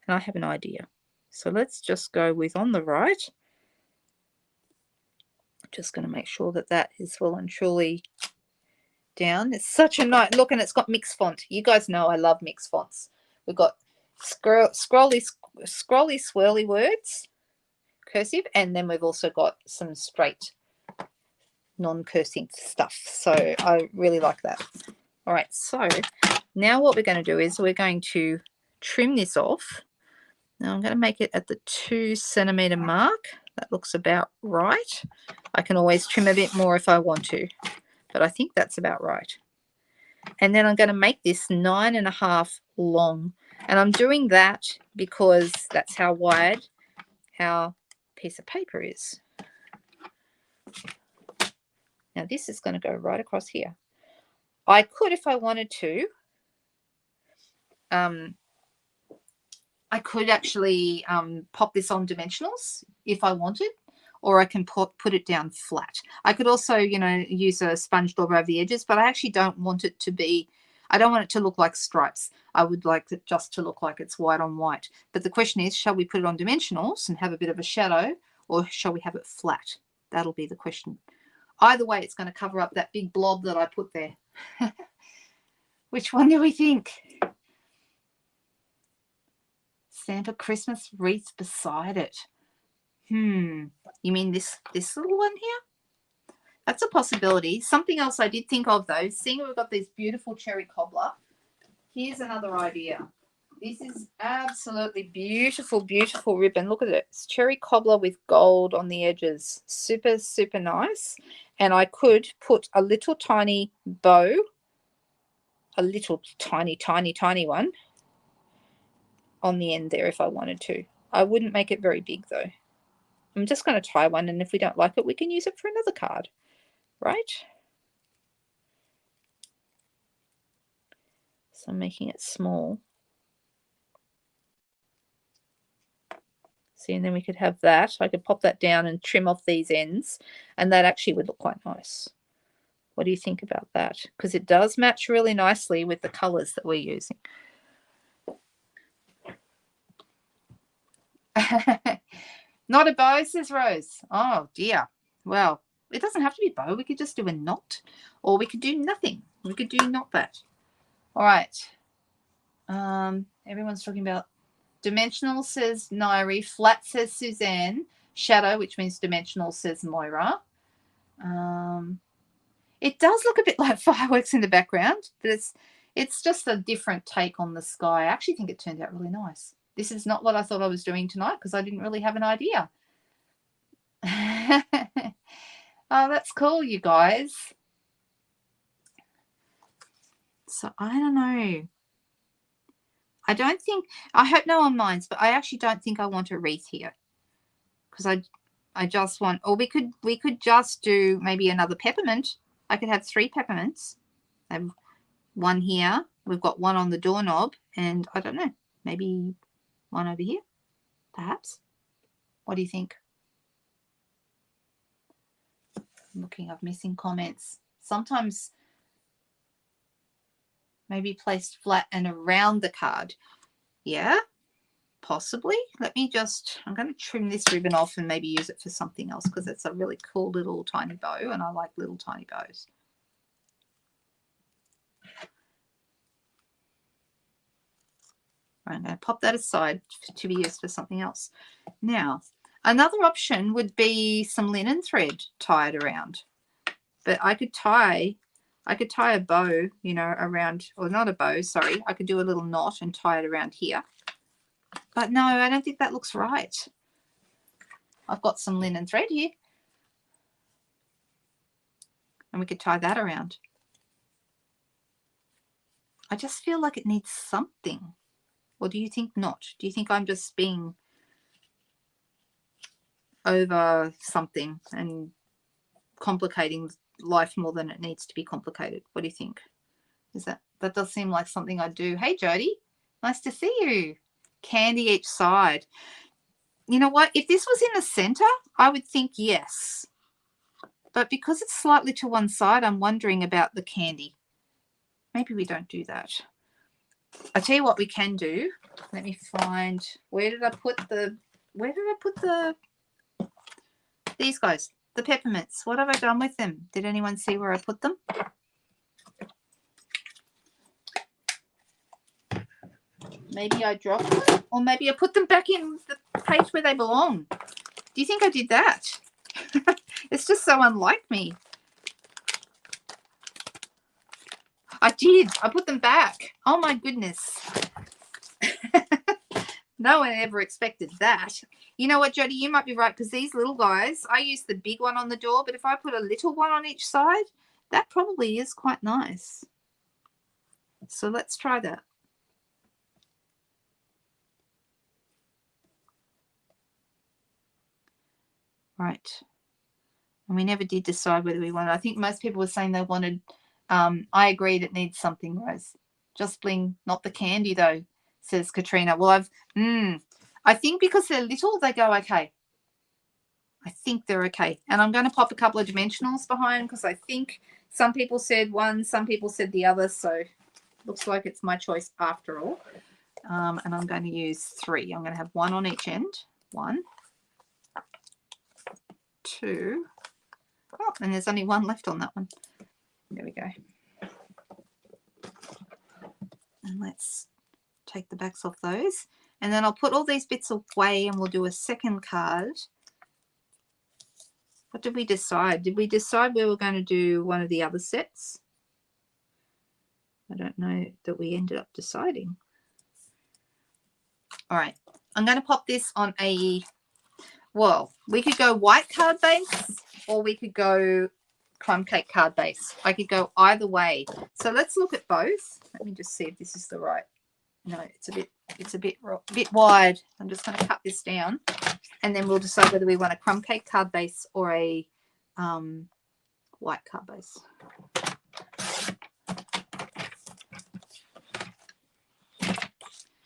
And I have an idea. So let's just go with on the right. Just going to make sure that that is well and truly down. It's such a nice look, and it's got mixed font. You guys know I love mixed fonts. We've got scrolly swirly words, cursive, and then we've also got some straight non-cursing stuff. So I really like that. All right, so now what we're going to do is we're going to trim this off. Now I'm going to make it at the 2 centimeter mark. That looks about right. I can always trim a bit more if I want to, but I think that's about right. And then I'm going to make this 9.5 long. And I'm doing that because that's how wide our piece of paper is. Now this is going to go right across here. I could, if I wanted to, I could actually pop this on dimensionals if I wanted, or I can put it down flat. I could also, use a sponge dauber over the edges, but I actually don't want it to be, I don't want it to look like stripes. I would like it just to look like it's white on white. But the question is, shall we put it on dimensionals and have a bit of a shadow, or shall we have it flat? That'll be the question. Either way, it's going to cover up that big blob that I put there. Which one do we think? Santa Christmas wreath beside it. You mean this little one here? That's a possibility. Something else I did think of though, seeing we've got this beautiful cherry cobbler, here's another idea. This is absolutely beautiful, beautiful ribbon. Look at it. It's cherry cobbler with gold on the edges. Super, super nice. And I could put a little tiny bow, a little tiny, tiny, tiny one on the end there if I wanted to. I wouldn't make it very big though. I'm just going to tie one, and if we don't like it, we can use it for another card, right? So I'm making it small. See, and then we could have that. I could pop that down and trim off these ends, and that actually would look quite nice. What do you think about that? Because it does match really nicely with the colors that we're using. Not a bow, says Rose. Oh dear. Well, it doesn't have to be a bow. We could just do a knot, or we could do nothing. We could do not that. All right. Everyone's talking about dimensional, says Nairi. Flat, says Suzanne. Shadow, which means dimensional, says Moira. It does look a bit like fireworks in the background, but it's just a different take on the sky. I actually think it turned out really nice. This is not what I thought I was doing tonight because I didn't really have an idea. Oh, that's cool, you guys. So I don't know. I hope no one minds, but I actually don't think I want a wreath here because I just want, or we could just do maybe another peppermint. I could have 3 peppermints. I have one here. We've got one on the doorknob, and I don't know, maybe one over here, perhaps. What do you think? I'm looking, I'm missing comments. Sometimes maybe placed flat and around the card. Yeah, possibly. Let me just, I'm going to trim this ribbon off and maybe use it for something else because it's a really cool little tiny bow, and I like little tiny bows. I'm going to pop that aside to be used for something else. Now, another option would be some linen thread tied around. But I could tie a bow, you know, around, or not a bow, sorry. I could do a little knot and tie it around here. But no, I don't think that looks right. I've got some linen thread here. And we could tie that around. I just feel like it needs something. Or do you think not? Do you think I'm just being over something and complicating life more than it needs to be complicated? What do you think? That does seem like something I'd do. Hey Jody, nice to see you. Candy each side. You know what? If this was in the center, I would think yes. But because it's slightly to one side, I'm wondering about the candy. Maybe we don't do that. I tell you what we can do. Let me find, where did I put these guys, the peppermints? What have I done with them? Did anyone see where I put them? Maybe I dropped them, or maybe I put them back in the page where they belong. Do you think I did that? It's just so unlike me. I did. I put them back. Oh my goodness. No one ever expected that. You know what, Jody, you might be right, because these little guys, I use the big one on the door, but if I put a little one on each side, that probably is quite nice. So let's try that. Right. And we never did decide whether we wanted, I think most people were saying they wanted, I agreed it needs something, Rose. Just bling, not the candy though, says Katrina. Well, I think because they're little, they go okay. I think they're okay. And I'm going to pop a couple of dimensionals behind because I think some people said one, some people said the other. So looks like it's my choice after all. And I'm going to use 3. I'm going to have 1 on each end. 1, 2. Oh, and there's only 1 left on that one. There we go. And let's take the backs off those. And then I'll put all these bits away and we'll do a second card. What did we decide? Did we decide we were going to do one of the other sets? I don't know that we ended up deciding. All right, I'm going to pop this on a, well, we could go white card base or we could go crumb cake card base. I could go either way. So let's look at both. Let me just see if this is the right. No, it's a bit wide. I'm just going to cut this down, and then we'll decide whether we want a crumb cake card base or a white card base.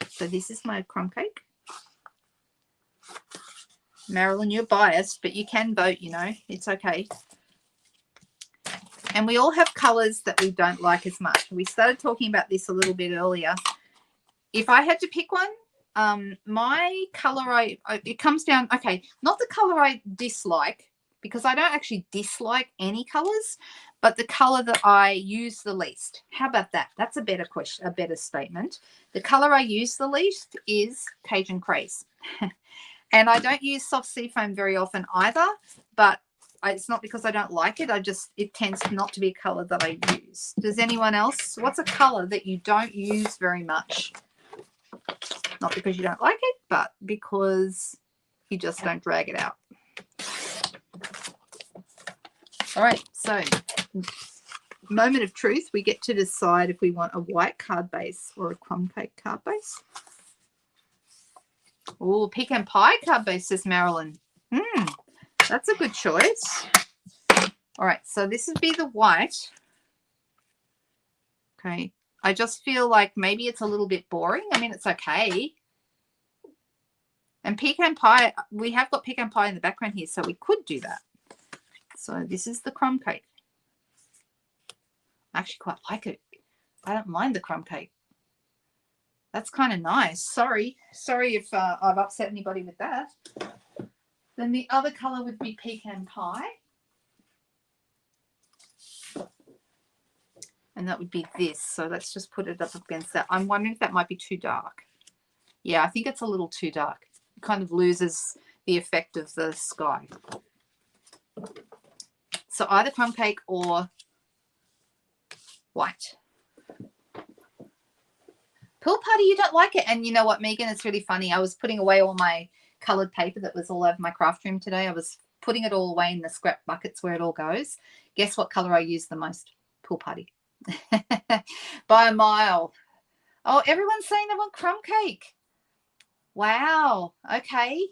So this is my crumb cake. Marilyn, you're biased, but you can vote, you know. It's okay. And we all have colours that we don't like as much. We started talking about this a little bit earlier. If I had to pick one, my colour, it comes down, okay, not the colour I dislike, because I don't actually dislike any colours, but the colour that I use the least. How about that? That's a better question, a better statement. The colour I use the least is Cajun Craze. And I don't use soft sea foam very often either, but it's not because I don't like it. It tends not to be a colour that I use. Does anyone else? What's a colour that you don't use very much? Not because you don't like it, but because you just don't drag it out. All right, so moment of truth. We get to decide if we want a white card base or a crumb cake card base. Oh, pecan pie card base, says Marilyn. That's a good choice. All right, so this would be the white. Okay, I just feel like maybe it's a little bit boring. I mean, it's okay. And pecan pie, we have got pecan pie in the background here, so we could do that. So this is the crumb cake. I actually quite like it. I don't mind the crumb cake. That's kind of nice. Sorry if I've upset anybody with that. Then the other color would be pecan pie. And that would be this. So let's just put it up against that. I'm wondering if that might be too dark. Yeah, I think it's a little too dark. It kind of loses the effect of the sky. So either crumb cake or white. Pool party, you don't like it. And you know what, Megan, it's really funny. I was putting away all my coloured paper that was all over my craft room today. I was putting it all away in the scrap buckets where it all goes. Guess what colour I use the most? Pool party. By a mile. Oh, everyone's saying they want crumb cake. Wow. Okay.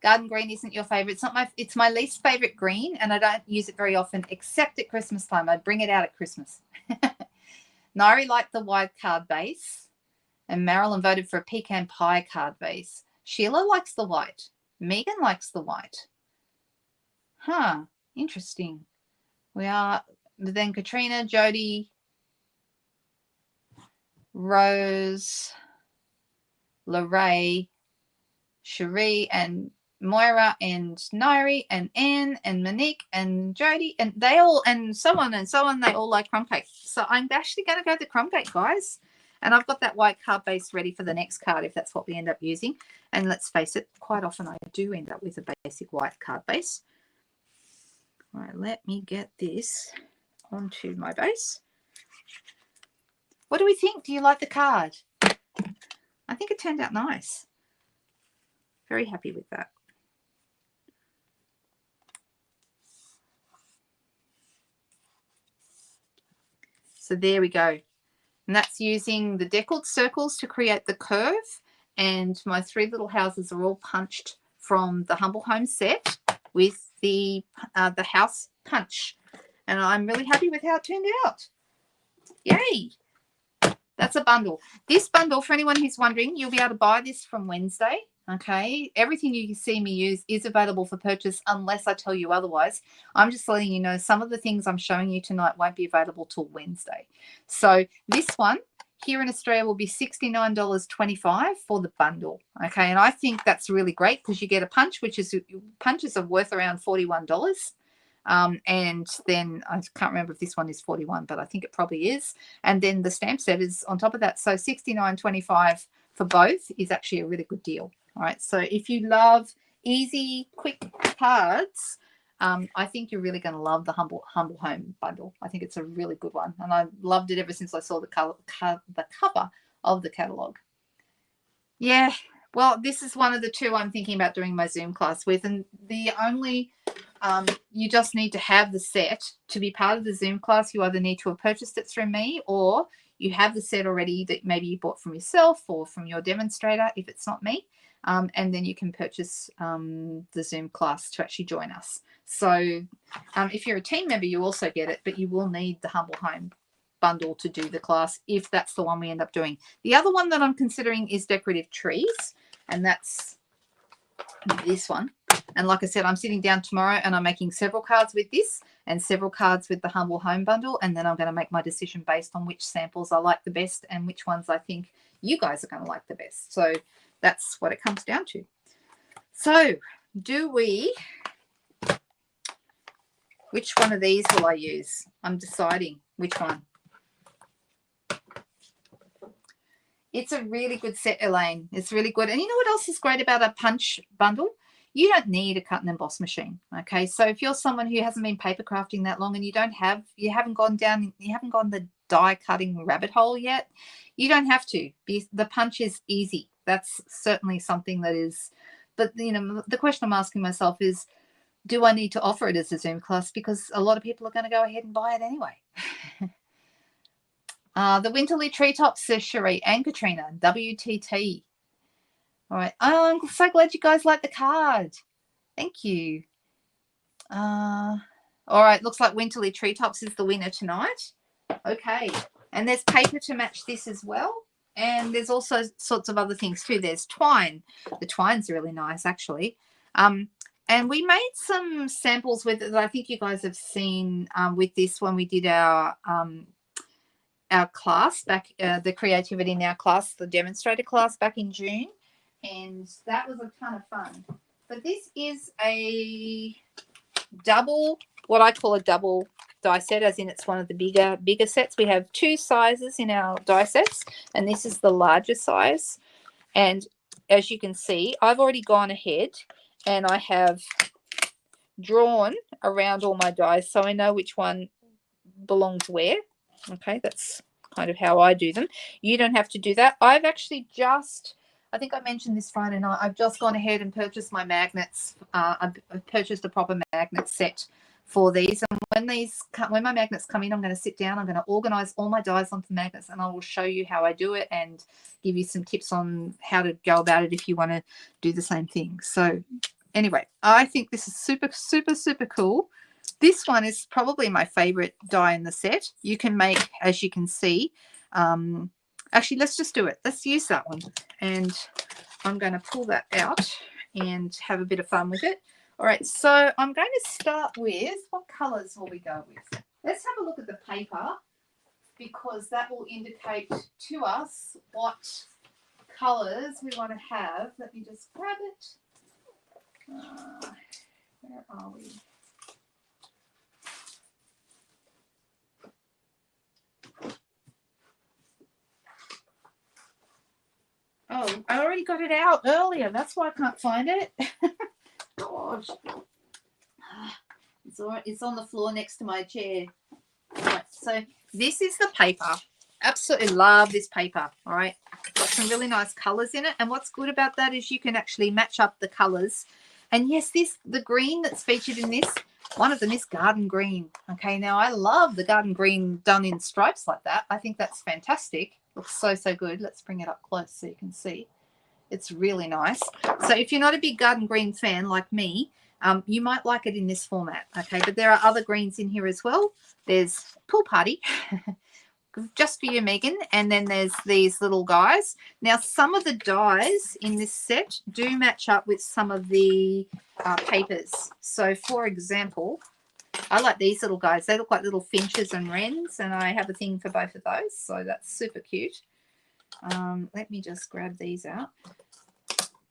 Garden green isn't your favourite. It's my least favourite green, and I don't use it very often except at Christmas time. I bring it out at Christmas. Nairi liked the white card base, and Marilyn voted for a pecan pie card base. Sheila likes the white. Megan likes the white. Huh, interesting. Then Katrina, Jody, Rose, Lorraine, Cherie, and Moira, and Nairi, and Anne, and Monique, and Jody, and they all, and so on, they all like crumb cake. So I'm actually going to go the crumb cake, guys. And I've got that white card base ready for the next card if that's what we end up using. And let's face it, quite often I do end up with a basic white card base. All right, let me get this onto my base. What do we think? Do you like the card? I think it turned out nice. Very happy with that. So there we go. And that's using the deckled circles to create the curve. And my three little houses are all punched from the Humble Home set with the house punch. And I'm really happy with how it turned out. Yay. That's a bundle. This bundle, for anyone who's wondering, you'll be able to buy this from Wednesday. Okay, everything you see me use is available for purchase unless I tell you otherwise. I'm just letting you know some of the things I'm showing you tonight won't be available till Wednesday. So this one here in Australia will be $69.25 for the bundle. Okay, and I think that's really great because you get a punch, punches are worth around $41. And then I can't remember if this one is 41, but I think it probably is. And then the stamp set is on top of that. So $69.25 for both is actually a really good deal. All right, so if you love easy, quick cards, I think you're really going to love the Humble Home bundle. I think it's a really good one, and I loved it ever since I saw the cover of the catalogue. Yeah, well, this is one of the two I'm thinking about doing my Zoom class with, and the only you just need to have the set to be part of the Zoom class. You either need to have purchased it through me, or you have the set already that maybe you bought from yourself or from your demonstrator if it's not me, and then you can purchase the Zoom class to actually join us. So if you're a team member, you also get it, but you will need the Humble Home bundle to do the class if that's the one we end up doing. The other one that I'm considering is decorative trees, and that's this one. And like I said, I'm sitting down tomorrow and I'm making several cards with this and several cards with the Humble Home bundle, and then I'm going to make my decision based on which samples I like the best and which ones I think you guys are going to like the best. So that's what it comes down to. So which one of these will I use? I'm deciding which one. It's a really good set, Elaine. It's really good. And you know what else is great about a punch bundle? You don't need a cut and emboss machine. Okay, so if you're someone who hasn't been paper crafting that long and you haven't gone the die cutting rabbit hole yet, you don't have to. The punch is easy. That's certainly something that is. But you know, the question I'm asking myself is, do I need to offer it as a Zoom class? Because a lot of people are going to go ahead and buy it anyway. The Winterly Treetops, says Cherie and Katrina, WTT. All right. Oh, I'm so glad you guys like the card. Thank you. All right. Looks like Winterly Treetops is the winner tonight. Okay. And there's paper to match this as well. And there's also sorts of other things too. There's twine. The twine's really nice, actually. And we made some samples with it that I think you guys have seen with this when we did our class back, the Creativity Now class, the demonstrator class back in June. And that was a ton of fun. But this is what I call a double die set, as in it's one of the bigger sets. We have two sizes in our die sets, and this is the larger size. And as you can see, I've already gone ahead and I have drawn around all my dies, so I know which one belongs where. Okay, that's kind of how I do them. You don't have to do that. I've actually I think I mentioned this Friday night, I've just gone ahead and purchased my magnets. I've purchased a proper magnet set for these. And when my magnets come in, I'm going to sit down, I'm going to organize all my dies onto magnets, and I will show you how I do it and give you some tips on how to go about it if you want to do the same thing. So anyway, I think this is super, super, super cool. This one is probably my favorite die in the set. You can make, as you can see, actually, let's just do it. Let's use that one. And I'm going to pull that out and have a bit of fun with it. All right, so I'm going to start with, what colours will we go with? Let's have a look at the paper, because that will indicate to us what colours we want to have. Let me just grab it. Where are we? Oh, I already got it out earlier. That's why I can't find it. Gosh. It's on the floor next to my chair. All right, so this is the paper. Absolutely love this paper. All right. Got some really nice colors in it. And what's good about that is you can actually match up the colors. And yes, the green that's featured in this, one of them is garden green. Okay, now I love the garden green done in stripes like that. I think that's fantastic. Looks so, so good. Let's bring it up close so you can see. It's really nice. So if you're not a big garden green fan like me, you might like it in this format. Okay, but there are other greens in here as well. There's Pool Party, just for you, Megan. And then there's these little guys. Now, some of the dies in this set do match up with some of the papers. So, for example, I like these little guys. They look like little finches and wrens, and I have a thing for both of those. So that's super cute. Let me just grab these out.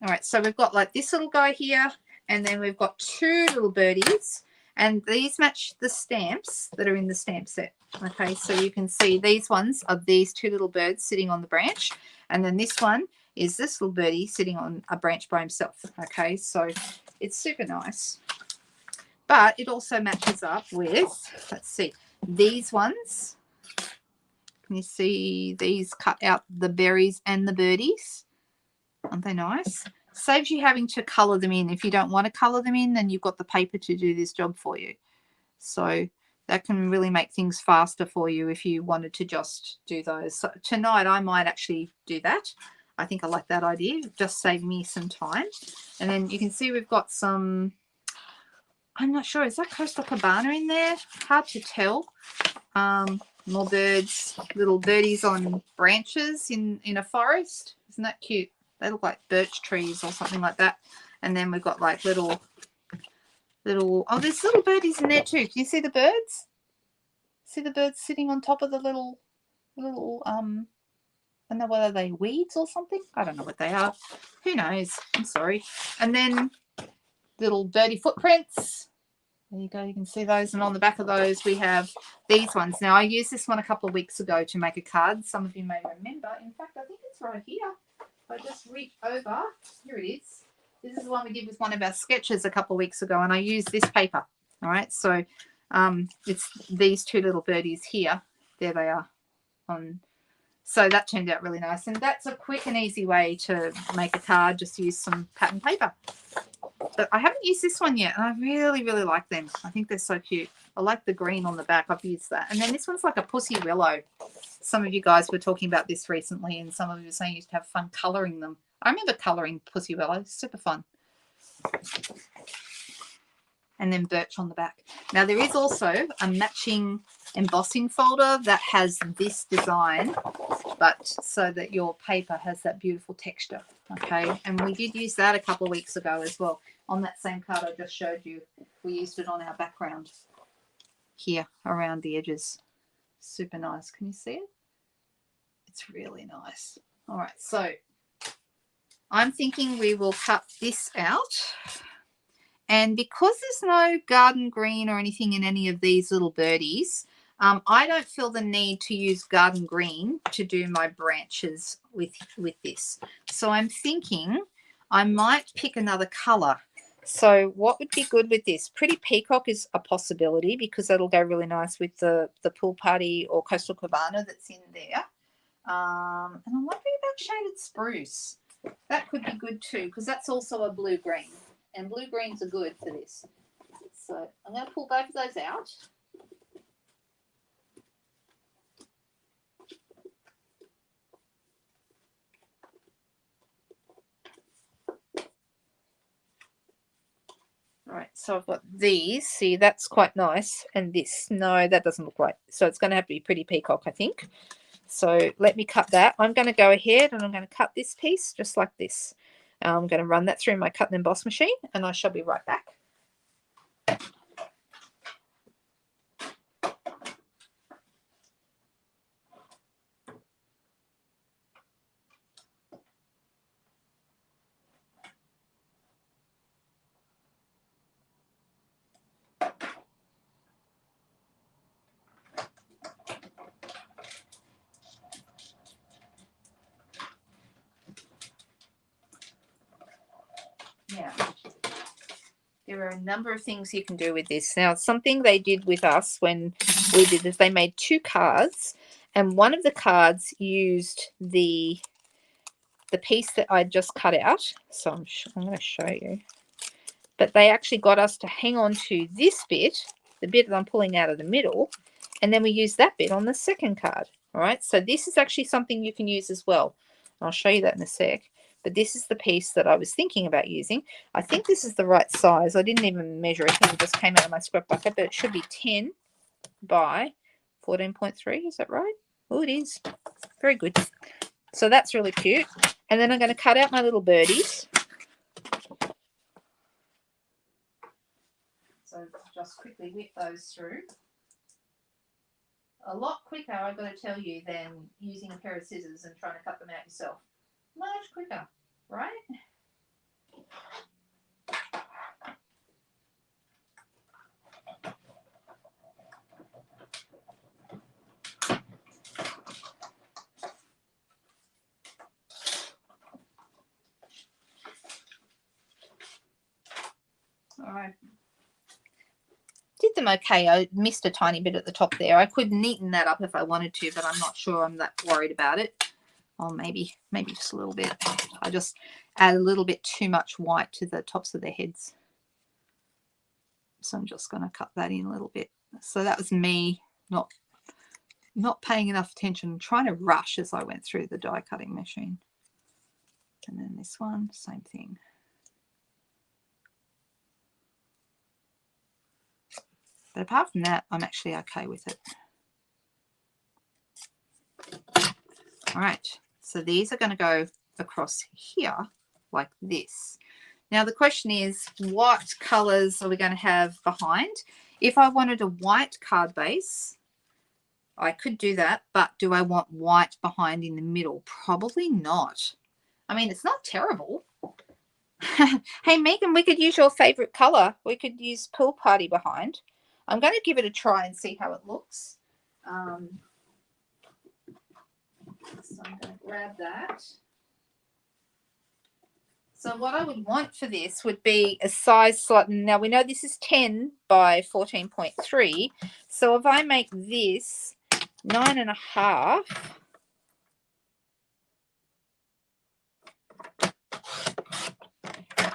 All right, so we've got like this little guy here, and then we've got two little birdies, and these match the stamps that are in the stamp set. Okay, so you can see these ones are these two little birds sitting on the branch, and then this one is this little birdie sitting on a branch by himself. Okay, so it's super nice. But it also matches up with, let's see, these ones. Can you see these cut out the berries and the birdies? Aren't they nice? Saves you having to colour them in. If you don't want to colour them in, then you've got the paper to do this job for you. So that can really make things faster for you if you wanted to just do those. So tonight I might actually do that. I think I like that idea. Just save me some time. And then you can see we've got some, I'm not sure, is that Coastal Cabana in there? Hard to tell. More birds, little birdies on branches in a forest. Isn't that cute? They look like birch trees or something like that. And then we've got like little, oh, there's little birdies in there too. Can you see the birds? See the birds sitting on top of the little, I don't know whether they weeds or something. I don't know what they are. Who knows? I'm sorry. And then little birdie footprints. There you go. You can see those. And on the back of those, we have these ones. Now, I used this one a couple of weeks ago to make a card. Some of you may remember. In fact, I think it's right here. If I just reach over, here it is. This is the one we did with one of our sketches a couple of weeks ago, and I used this paper. All right, so it's these two little birdies here. There they are. So that turned out really nice, and that's a quick and easy way to make a card. Just use some pattern paper. But I haven't used this one yet, and I really, really like them. I think they're so cute. I like the green on the back. I've used that. And then this one's like a pussy willow. Some of you guys were talking about this recently, and some of you were saying you used to have fun colouring them. I remember colouring pussy willow. Super fun. And then birch on the back. Now, there is also a matching embossing folder that has this design, but so that your paper has that beautiful texture. Okay, and we did use that a couple of weeks ago as well. On that same card I just showed you, we used it on our background here around the edges. Super nice. Can you see it? It's really nice. All right, so I'm thinking we will cut this out. And because there's no garden green or anything in any of these little birdies, I don't feel the need to use garden green to do my branches with this. So I'm thinking I might pick another colour. So what would be good with this? Pretty Peacock is a possibility because that'll go really nice with the pool party or Coastal Cabana that's in there. And I'm wondering about Shaded Spruce. That could be good too because that's also a blue-green. And blue-greens are good for this. So I'm going to pull both of those out. Right, so I've got these. See, that's quite nice. And this, no, that doesn't look right. So it's going to have to be Pretty Peacock, I think. So let me cut that. I'm going to go ahead and I'm going to cut this piece just like this. I'm going to run that through my cut and emboss machine, and I shall be right back. Yeah. There are a number of things you can do with this. Now, something they did with us when we did this, they made 2 cards, and one of the cards used the piece that I just cut out. So I'm going to show you. But they actually got us to hang on to this bit, the bit that I'm pulling out of the middle, and then we use that bit on the second card. All right, so this is actually something you can use as well. I'll show you that in a sec. But this is the piece that I was thinking about using. I think this is the right size. I didn't even measure it. It just came out of my scrap bucket, but it should be 10 by 14.3. Is that right? Oh, it is. Very good. So that's really cute. And then I'm going to cut out my little birdies. So just quickly whip those through. A lot quicker, I've got to tell you, than using a pair of scissors and trying to cut them out yourself. Much quicker, right? All right. Did them okay. I missed a tiny bit at the top there. I could neaten that up if I wanted to, but I'm not sure I'm that worried about it. Or maybe just a little bit. I just add a little bit too much white to the tops of their heads. So I'm just going to cut that in a little bit. So that was me not paying enough attention, trying to rush as I went through the die cutting machine. And then this one, same thing. But apart from that, I'm actually okay with it. All right, so these are going to go across here like this. Now the question is, what colors are we going to have behind? If I wanted a white card base, I could do that, but do I want white behind in the middle? Probably not. I mean, it's not terrible. Hey, Megan, we could use your favorite color. We could use Pool Party behind. I'm going to give it a try and see how it looks. So I'm going to grab that. So what I would want for this would be a size slot. Now we know this is 10 by 14.3. So if I make this 9.5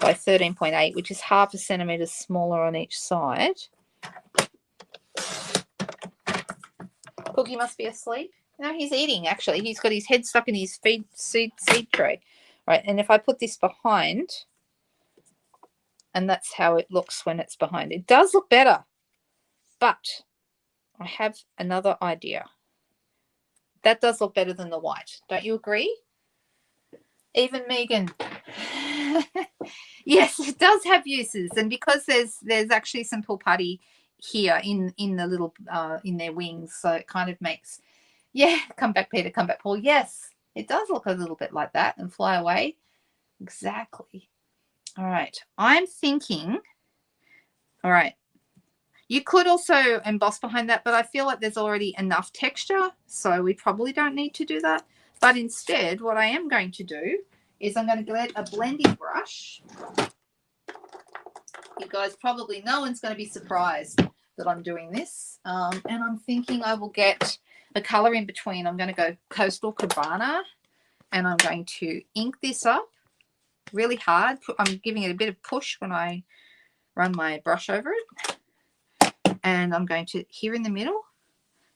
by 13.8, which is half a centimetre smaller on each side. Cookie must be asleep. No, he's eating, actually. He's got his head stuck in his seed tray. Right, and if I put this behind, and that's how it looks when it's behind. It does look better, but I have another idea. That does look better than the white. Don't you agree? Even Megan. Yes, it does have uses, and because there's actually some Pool Party here in the little in their wings, so it kind of makes, yeah, come back Peter, come back Paul. Yes, it does look a little bit like that and fly away. Exactly. All right, I'm thinking, all right, you could also emboss behind that, but I feel like there's already enough texture, so we probably don't need to do that. But instead, what I am going to do is I'm going to get a blending brush. You guys probably, no one's going to be surprised that I'm doing this. And I'm thinking I will get the color in between. I'm going to go Coastal Cabana, and I'm going to ink this up really hard. I'm giving it a bit of push when I run my brush over it. And I'm going to, here in the middle,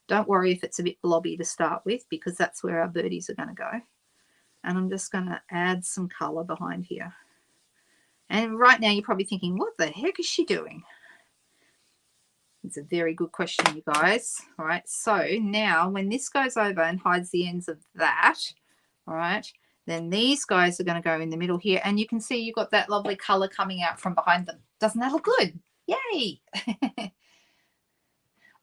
don't worry if it's a bit blobby to start with, because that's where our birdies are going to go. And I'm just going to add some color behind here. And right now you're probably thinking, what the heck is she doing? It's a very good question, you guys. All right, so now when this goes over and hides the ends of that, all right, then these guys are going to go in the middle here. And you can see you've got that lovely color coming out from behind them. Doesn't that look good? Yay!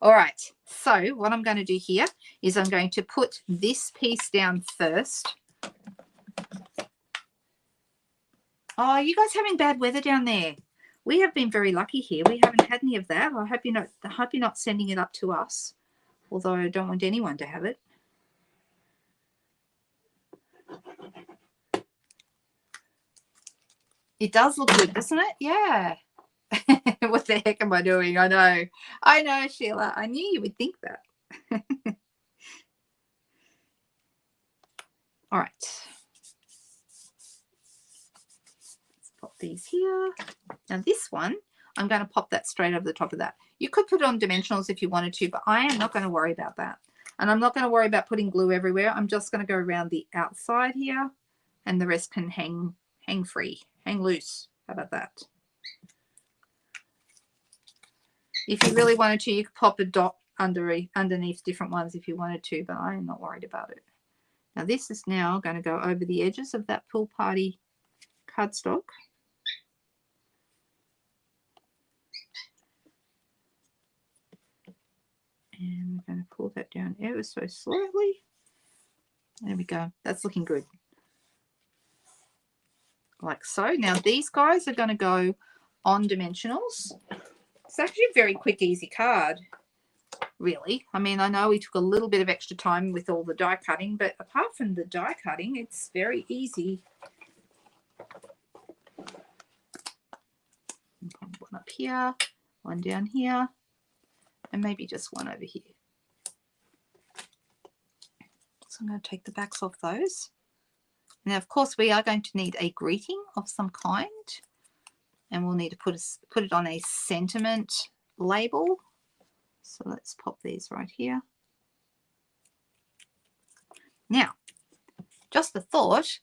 All right, so what I'm going to do here is I'm going to put this piece down first. Oh, you guys having bad weather down there? We have been very lucky here. We haven't had any of that. I hope you're not sending it up to us, although I don't want anyone to have it. It does look good, doesn't it? Yeah. What the heck am I doing? I know, Sheila. I knew you would think that. All right. Let's pop these here. Now this one, I'm going to pop that straight over the top of that. You could put it on dimensionals if you wanted to, but I am not going to worry about that. And I'm not going to worry about putting glue everywhere. I'm just going to go around the outside here, and the rest can hang free, hang loose. How about that? If you really wanted to, you could pop a dot underneath different ones if you wanted to, but I am not worried about it. Now this is now going to go over the edges of that Pool Party cardstock. And we're going to pull that down ever so slightly. There we go. That's looking good. Like so. Now these guys are going to go on dimensionals. It's actually a very quick, easy card, really. I mean, I know we took a little bit of extra time with all the die cutting, but apart from the die cutting, it's very easy. Put one here, one down here, and maybe just one over here. So I'm going to take the backs off those. Now, of course, we are going to need a greeting of some kind, and we'll need to put it on a sentiment label. So let's pop these right here. Now, just a thought,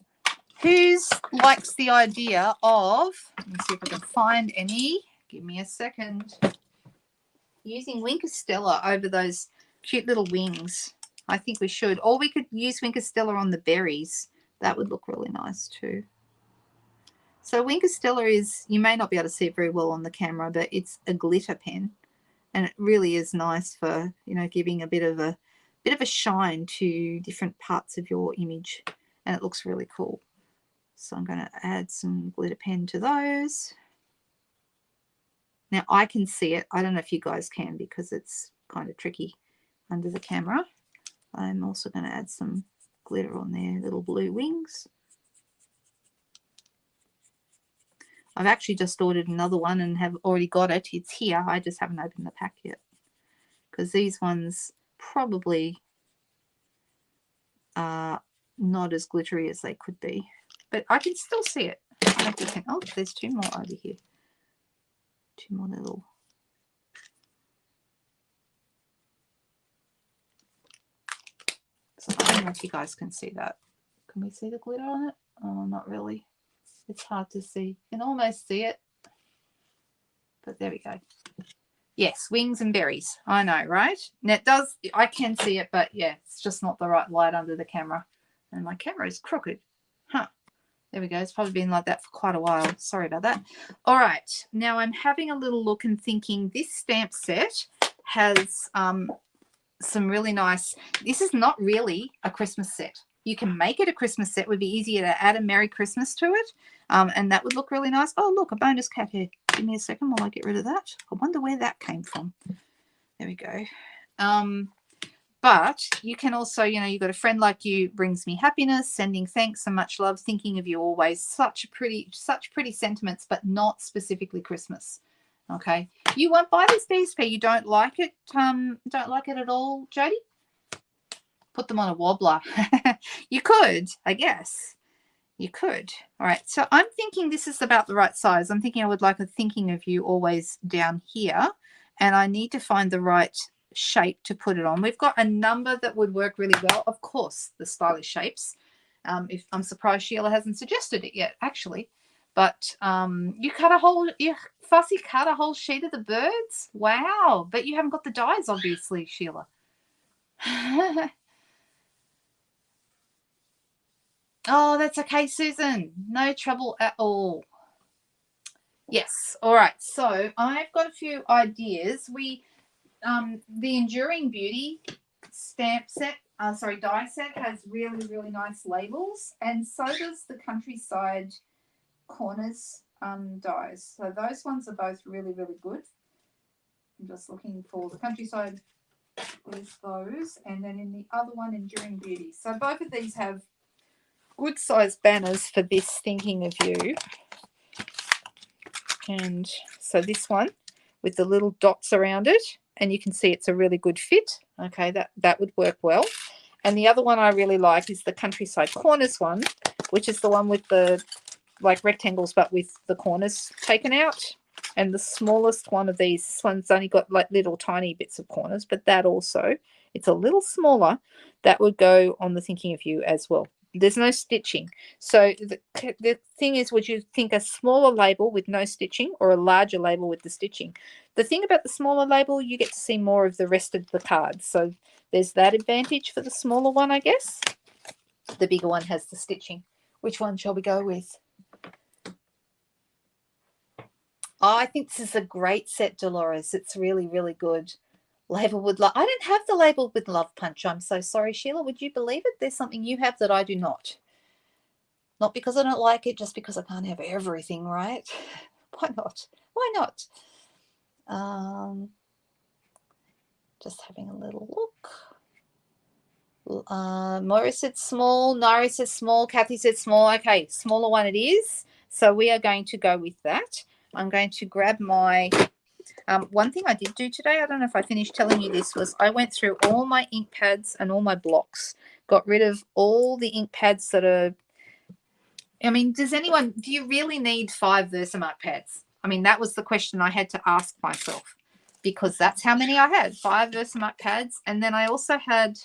who likes the idea of, let me see if I can find any, give me a second, using Wink of Stella over those cute little wings? I think we should. Or we could use Wink of Stella on the berries. That would look really nice too. So Wink of Stella is, you may not be able to see it very well on the camera, but it's a glitter pen. And it really is nice for, you know, giving a bit of a shine to different parts of your image. And it looks really cool. So I'm going to add some glitter pen to those. Now I can see it. I don't know if you guys can because it's kind of tricky under the camera. I'm also going to add some glitter on their little blue wings. I've actually just ordered another one and have already got it. It's here. I just haven't opened the pack yet because these ones probably are not as glittery as they could be. But I can still see it. I have to think, oh, there's two more over here. Two more little. So I don't know if you guys can see that. Can we see the glitter on it? Oh, not really. It's hard to see. You can almost see it. But there we go. Yes, wings and berries. I know, right? Now it does, I can see it, but yeah, it's just not the right light under the camera. And my camera is crooked. Huh. There we go. It's probably been like that for quite a while. Sorry about that. All right. Now I'm having a little look and thinking this stamp set has some really nice, this is not really a Christmas set. You can make it a Christmas set. It would be easier to add a Merry Christmas to it. And that would look really nice. Oh, look, a bonus cat hair. Give me a second while I get rid of that. I wonder where that came from. There we go. But you can also, you know, you've got a friend like you brings me happiness, sending thanks and much love, thinking of you always. Such pretty sentiments, but not specifically Christmas. Okay. You won't buy this BSP. You don't like it. Don't like it at all, Jody? Put them on a wobbler. You could, I guess. You could. All right. So I'm thinking this is about the right size. I'm thinking I would like a thinking of you always down here. And I need to find the right shape to put it on. We've got a number that would work really well. Of course, the stylish shapes. If I'm surprised Sheila hasn't suggested it yet, actually. But you fussy cut a whole sheet of the birds? Wow. But you haven't got the dies, obviously, Sheila. Oh, that's okay, Susan. No trouble at all. Yes. All right. So I've got a few ideas. The Enduring Beauty die set has really, really nice labels, and so does the Countryside Corners dies. So those ones are both really, really good. I'm just looking for the Countryside is those, and then in the other one, Enduring Beauty. So both of these have good sized banners for this thinking of you. And so this one with the little dots around it, and you can see it's a really good fit. Okay, that would work well. And the other one I really like is the Countryside Corners one, which is the one with the like rectangles but with the corners taken out. And the smallest one of these, this one's only got like little tiny bits of corners, but that also, it's a little smaller. That would go on the thinking of you as well. There's no stitching. So the thing is, would you think a smaller label with no stitching or a larger label with the stitching? The thing about the smaller label, you get to see more of the rest of the cards. So there's that advantage for the smaller one, I guess. The bigger one has the stitching. Which one shall we go with? Oh, I think this is a great set, Dolores. It's really, really good. Label with love. I don't have the label with love punch. I'm so sorry, Sheila. Would you believe it? There's something you have that I do not. Not because I don't like it, just because I can't have everything, right? Why not? Why not? Just having a little look. Moira said small. Nairi says small. Kathy said small. Okay, smaller one it is. So we are going to go with that. I'm going to grab my, one thing I did do today, I don't know if I finished telling you this, was I went through all my ink pads and all my blocks, got rid of all the ink pads that are, I mean, do you really need 5 Versamark pads? I mean, that was the question I had to ask myself, because that's how many I had, 5 Versamark pads. And then I also had,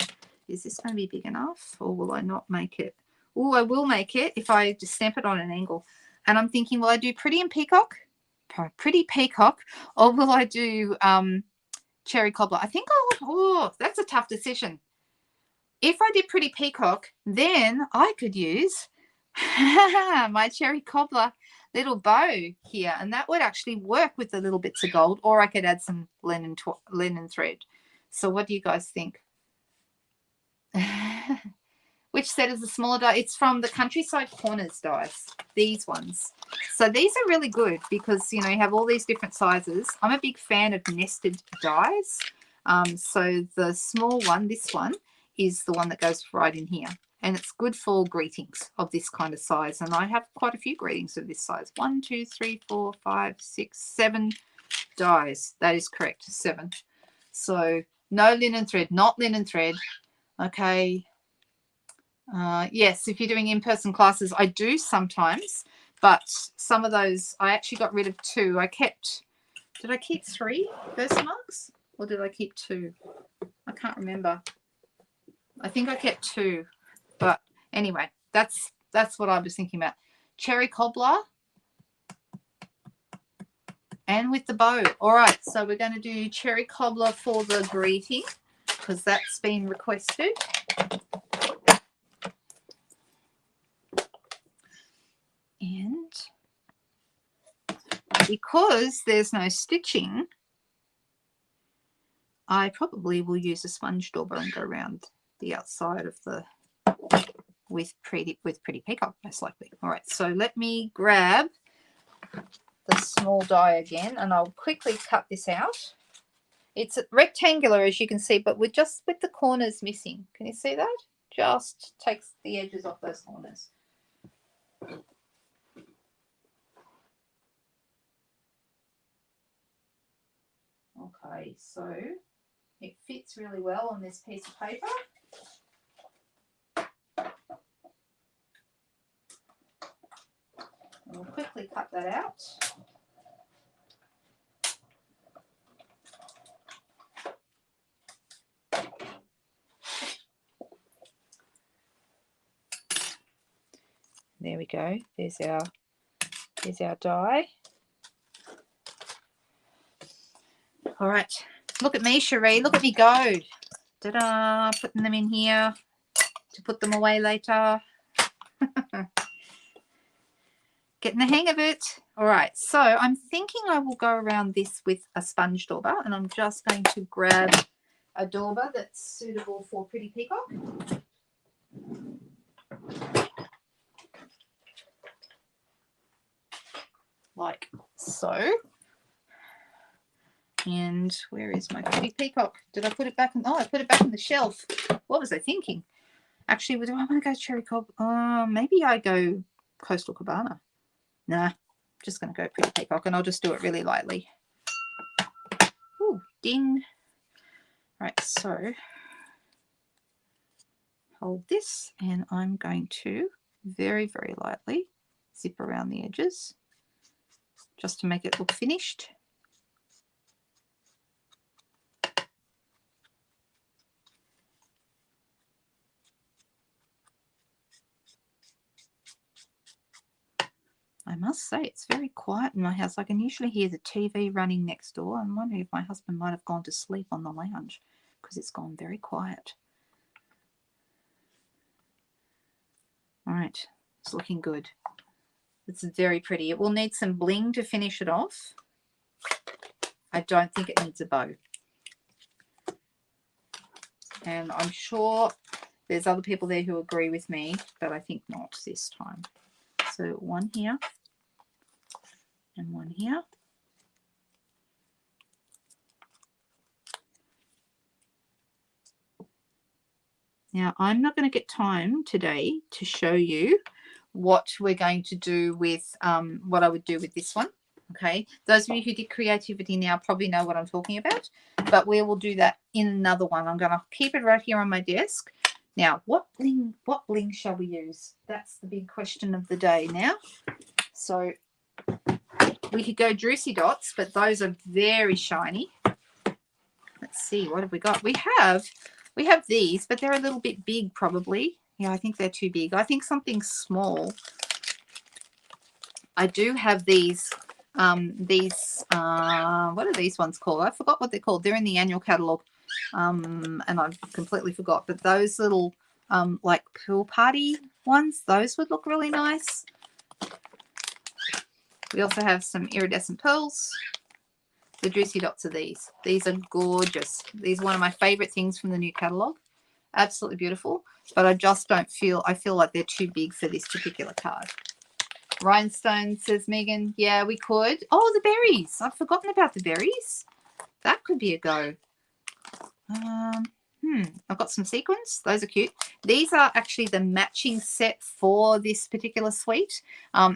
is this going to be big enough, or will I not make it? Oh, I will make it if I just stamp it on an angle. And I'm thinking, will I do Pretty Peacock, or will I do Cherry Cobbler? I think that's a tough decision. If I did Pretty Peacock, then I could use my Cherry Cobbler little bow here, and that would actually work with the little bits of gold, or I could add some linen thread. So what do you guys think? Which set is the smaller die? It's from the Countryside Corners dies, these ones. So these are really good because, you know, you have all these different sizes. I'm a big fan of nested dies. So the small one, this one, is the one that goes right in here. And it's good for greetings of this kind of size. And I have quite a few greetings of this size. 1, 2, 3, 4, 5, 6, 7 dies. That is correct, 7. So no linen thread, not linen thread. Okay. Yes, if you're doing in-person classes, I do sometimes, but some of those I actually got rid of 2. Did I keep 3 Versamarks, or did I keep 2? I can't remember. I think I kept 2, but anyway, that's what I was thinking about. Cherry Cobbler and with the bow. All right, so we're going to do Cherry Cobbler for the greeting because that's been requested. And because there's no stitching, I probably will use a sponge dauber and go around the outside of the with Pretty Peacock, most likely. All right, so let me grab the small die again, and I'll quickly cut this out. It's rectangular, as you can see, but with the corners missing. Can you see that? Just takes the edges off those corners. Okay, so it fits really well on this piece of paper. And we'll quickly cut that out. There we go. There's our die. All right. Look at me, Cherie. Look at me go. Ta-da. Putting them in here to put them away later. Getting the hang of it. All right. So I'm thinking I will go around this with a sponge dauber, and I'm just going to grab a dauber that's suitable for Pretty Peacock. Like so. And where is my Pretty Peacock? Did I put it back in? Oh, I put it back in the shelf. What was I thinking? Actually, do I want to go Cherry Cobb? Maybe I go Coastal Cabana. Nah, just going to go Pretty Peacock, and I'll just do it really lightly. Ooh, ding. Right, so hold this, and I'm going to very, very lightly zip around the edges just to make it look finished. I must say it's very quiet in my house. I can usually hear the TV running next door. I'm wondering if my husband might have gone to sleep on the lounge because it's gone very quiet. All right, it's looking good. It's very pretty. It will need some bling to finish it off. I don't think it needs a bow. And I'm sure there's other people there who agree with me, but I think not this time. So one here and one here. Now, I'm not going to get time today to show you what we're going to do with what I would do with this one. Okay, those of you who did creativity now probably know what I'm talking about, but we will do that in another one. I'm going to keep it right here on my desk. Now, what bling shall we use? That's the big question of the day now. So we could go Juicy Dots, but those are very shiny. Let's see, what have we got? We have these, but they're a little bit big probably. Yeah, I think they're too big. I think something small. I do have these, what are these ones called? I forgot what they're called. They're in the annual catalogue, and I've completely forgot. But those little, like pool party ones, those would look really nice. We also have some iridescent pearls. The Juicy Dots are these. These are gorgeous. These are one of my favourite things from the new catalogue. Absolutely beautiful. But I just don't feel, I feel like they're too big for this particular card. Rhinestone, says Megan. Yeah, we could. Oh, the berries. I've forgotten about the berries. That could be a go. I've got some sequins. Those are cute. These are actually the matching set for this particular suite.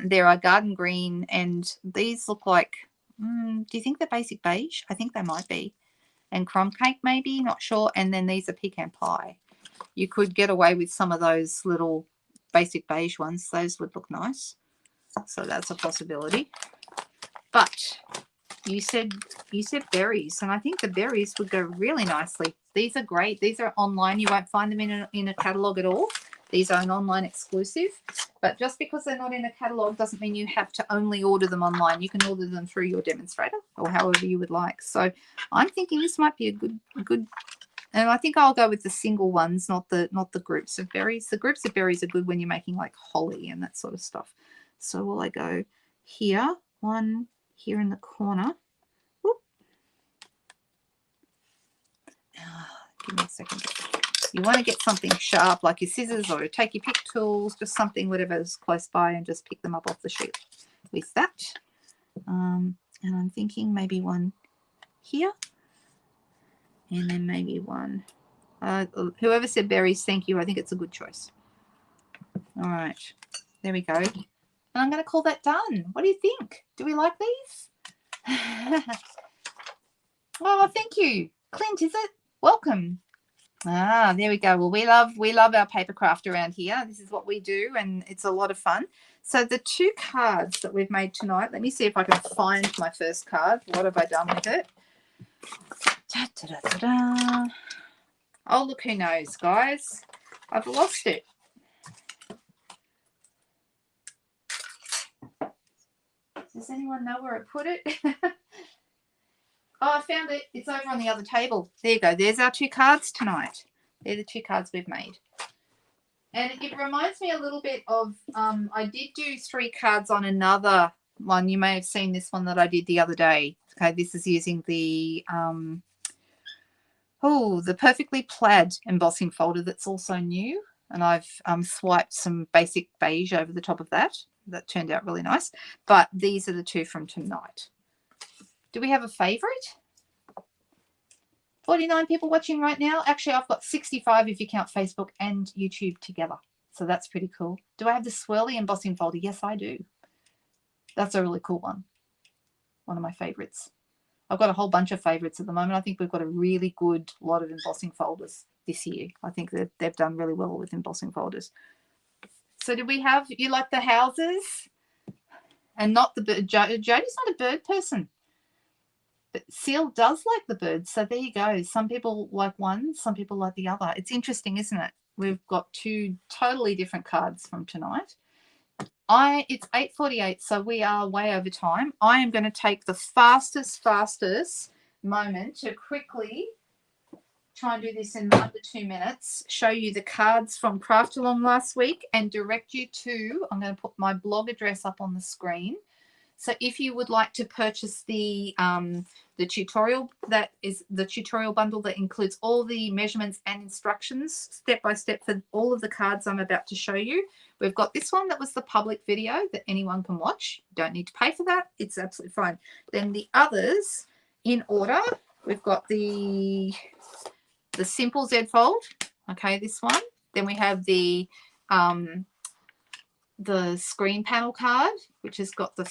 There are garden green, and these look like, do you think they're basic beige? I think they might be. And crumb cake maybe, not sure. And then these are pecan pie. You could get away with some of those little basic beige ones. Those would look nice. So that's a possibility. But you said berries, and I think the berries would go really nicely. These are great. These are online. You won't find them in a catalogue at all. These are an online exclusive. But just because they're not in a catalogue doesn't mean you have to only order them online. You can order them through your demonstrator or however you would like. So I'm thinking this might be a good. And I think I'll go with the single ones, not the groups of berries. The groups of berries are good when you're making like holly and that sort of stuff. So will I go here, one here in the corner. Whoop. Give me a second. You want to get something sharp like your scissors, or take your pick tools, just something, whatever's close by, and just pick them up off the sheet with that. And I'm thinking maybe one here, and then maybe one. Whoever said berries, thank you. I think it's a good choice. All right, there we go. And I'm going to call that done. What do you think? Do we like these? Oh, thank you. Clint, is it? Welcome. Ah, there we go. Well, we love our paper craft around here. This is what we do, and it's a lot of fun. So the two cards that we've made tonight, let me see if I can find my first card. What have I done with it? Da, da, da, da, da. Oh, look who knows, guys. I've lost it. Does anyone know where I put it? Oh, I found it. It's over on the other table. There you go. There's our two cards tonight. They're the two cards we've made. And it reminds me a little bit of, I did do 3 cards on another one. You may have seen this one that I did the other day. Okay, this is using the, the Perfectly Plaid embossing folder that's also new. And I've swiped some basic beige over the top of that. That turned out really nice. But these are the two from tonight. Do we have a favorite? 49 people watching right now. Actually, I've got 65 if you count Facebook and YouTube together. So that's pretty cool. Do I have the swirly embossing folder? Yes, I do. That's a really cool one. One of my favorites. I've got a whole bunch of favorites at the moment. I think we've got a really good lot of embossing folders this year. I think that they've done really well with embossing folders. So do we have, you like the houses and not the bird? Jodie's not a bird person. But Seal does like the birds, so there you go. Some people like one, some people like the other. It's interesting, isn't it? We've got 2 totally different cards from tonight. It's 8:48, so we are way over time. I am going to take the fastest moment to quickly try and do this in under 2 minutes, show you the cards from Craft Along last week, and direct you to, I'm going to put my blog address up on the screen. So if you would like to purchase the tutorial, that is the tutorial bundle that includes all the measurements and instructions step by step for all of the cards I'm about to show you. We've got this one that was the public video that anyone can watch. You don't need to pay for that. It's absolutely fine. Then the others in order, we've got the simple Z fold. Okay, this one. Then we have the screen panel card, which has got the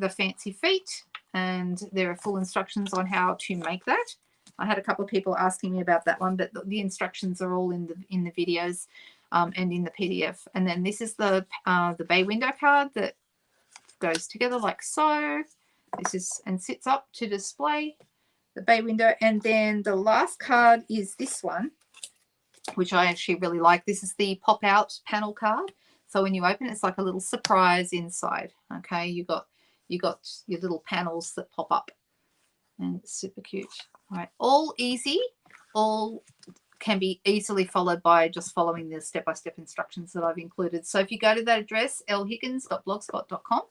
fancy feet. and there are full instructions on how to make that. I had a couple of people asking me about that one, but the instructions are all in the videos and in the PDF. And then this is the bay window card that goes together like so. This is and sits up to display the bay window. And then the last card is this one, which I actually really like. This is the pop out panel card. So when you open it, it's like a little surprise inside. Okay, you got your little panels that pop up, and it's super cute. All right, all easy, all can be easily followed by just following the step-by-step instructions that I've included. So if you go to that address, lhiggins.blogspot.com,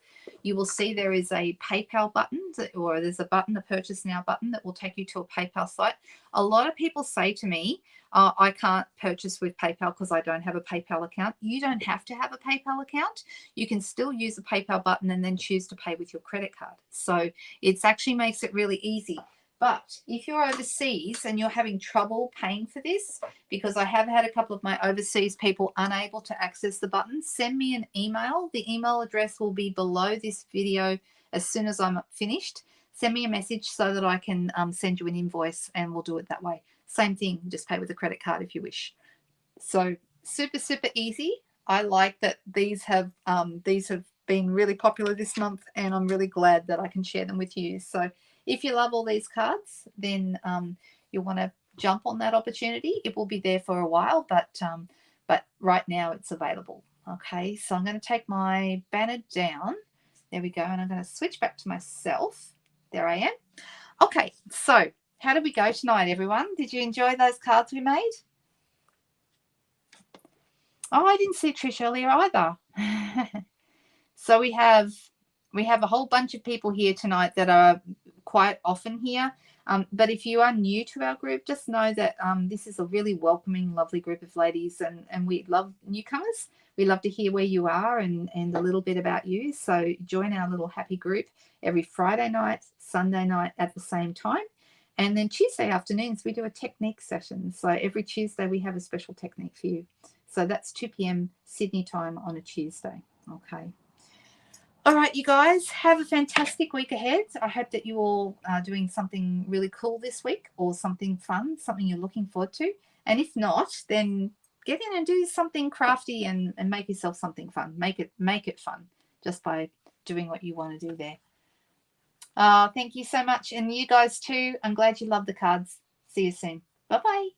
you will see there is a PayPal button, or there's a button, a purchase now button, that will take you to a PayPal site. A lot of people say to me, I can't purchase with PayPal because I don't have a PayPal account. You don't have to have a PayPal account. You can still use the PayPal button and then choose to pay with your credit card. So it actually makes it really easy. But if you're overseas and you're having trouble paying for this, because I have had a couple of my overseas people unable to access the button, send me an email. The email address will be below this video as soon as I'm finished. Send me a message so that I can send you an invoice, and we'll do it that way. Same thing, just pay with a credit card if you wish. So super, super easy. I like that these have been really popular this month, and I'm really glad that I can share them with you. So if you love all these cards, then you'll want to jump on that opportunity. It will be there for a while, but right now it's available. Okay, so I'm going to take my banner down. There we go, and I'm going to switch back to myself. There I am. Okay, so how did we go tonight, everyone? Did you enjoy those cards we made? Oh, I didn't see Trish earlier either. So we have a whole bunch of people here tonight that are quite often here. But if you are new to our group, just know that this is a really welcoming, lovely group of ladies, and we love newcomers. We love to hear where you are and a little bit about you. So join our little happy group every Friday night, Sunday night at the same time. And then Tuesday afternoons, we do a technique session. So every Tuesday, we have a special technique for you. So that's 2 p.m. Sydney time on a Tuesday. Okay. All right, you guys, have a fantastic week ahead. I hope that you all are doing something really cool this week, or something fun, something you're looking forward to. And if not, then get in and do something crafty and make yourself something fun. Make it fun just by doing what you want to do there. Thank you so much. And you guys too. I'm glad you love the cards. See you soon. Bye-bye.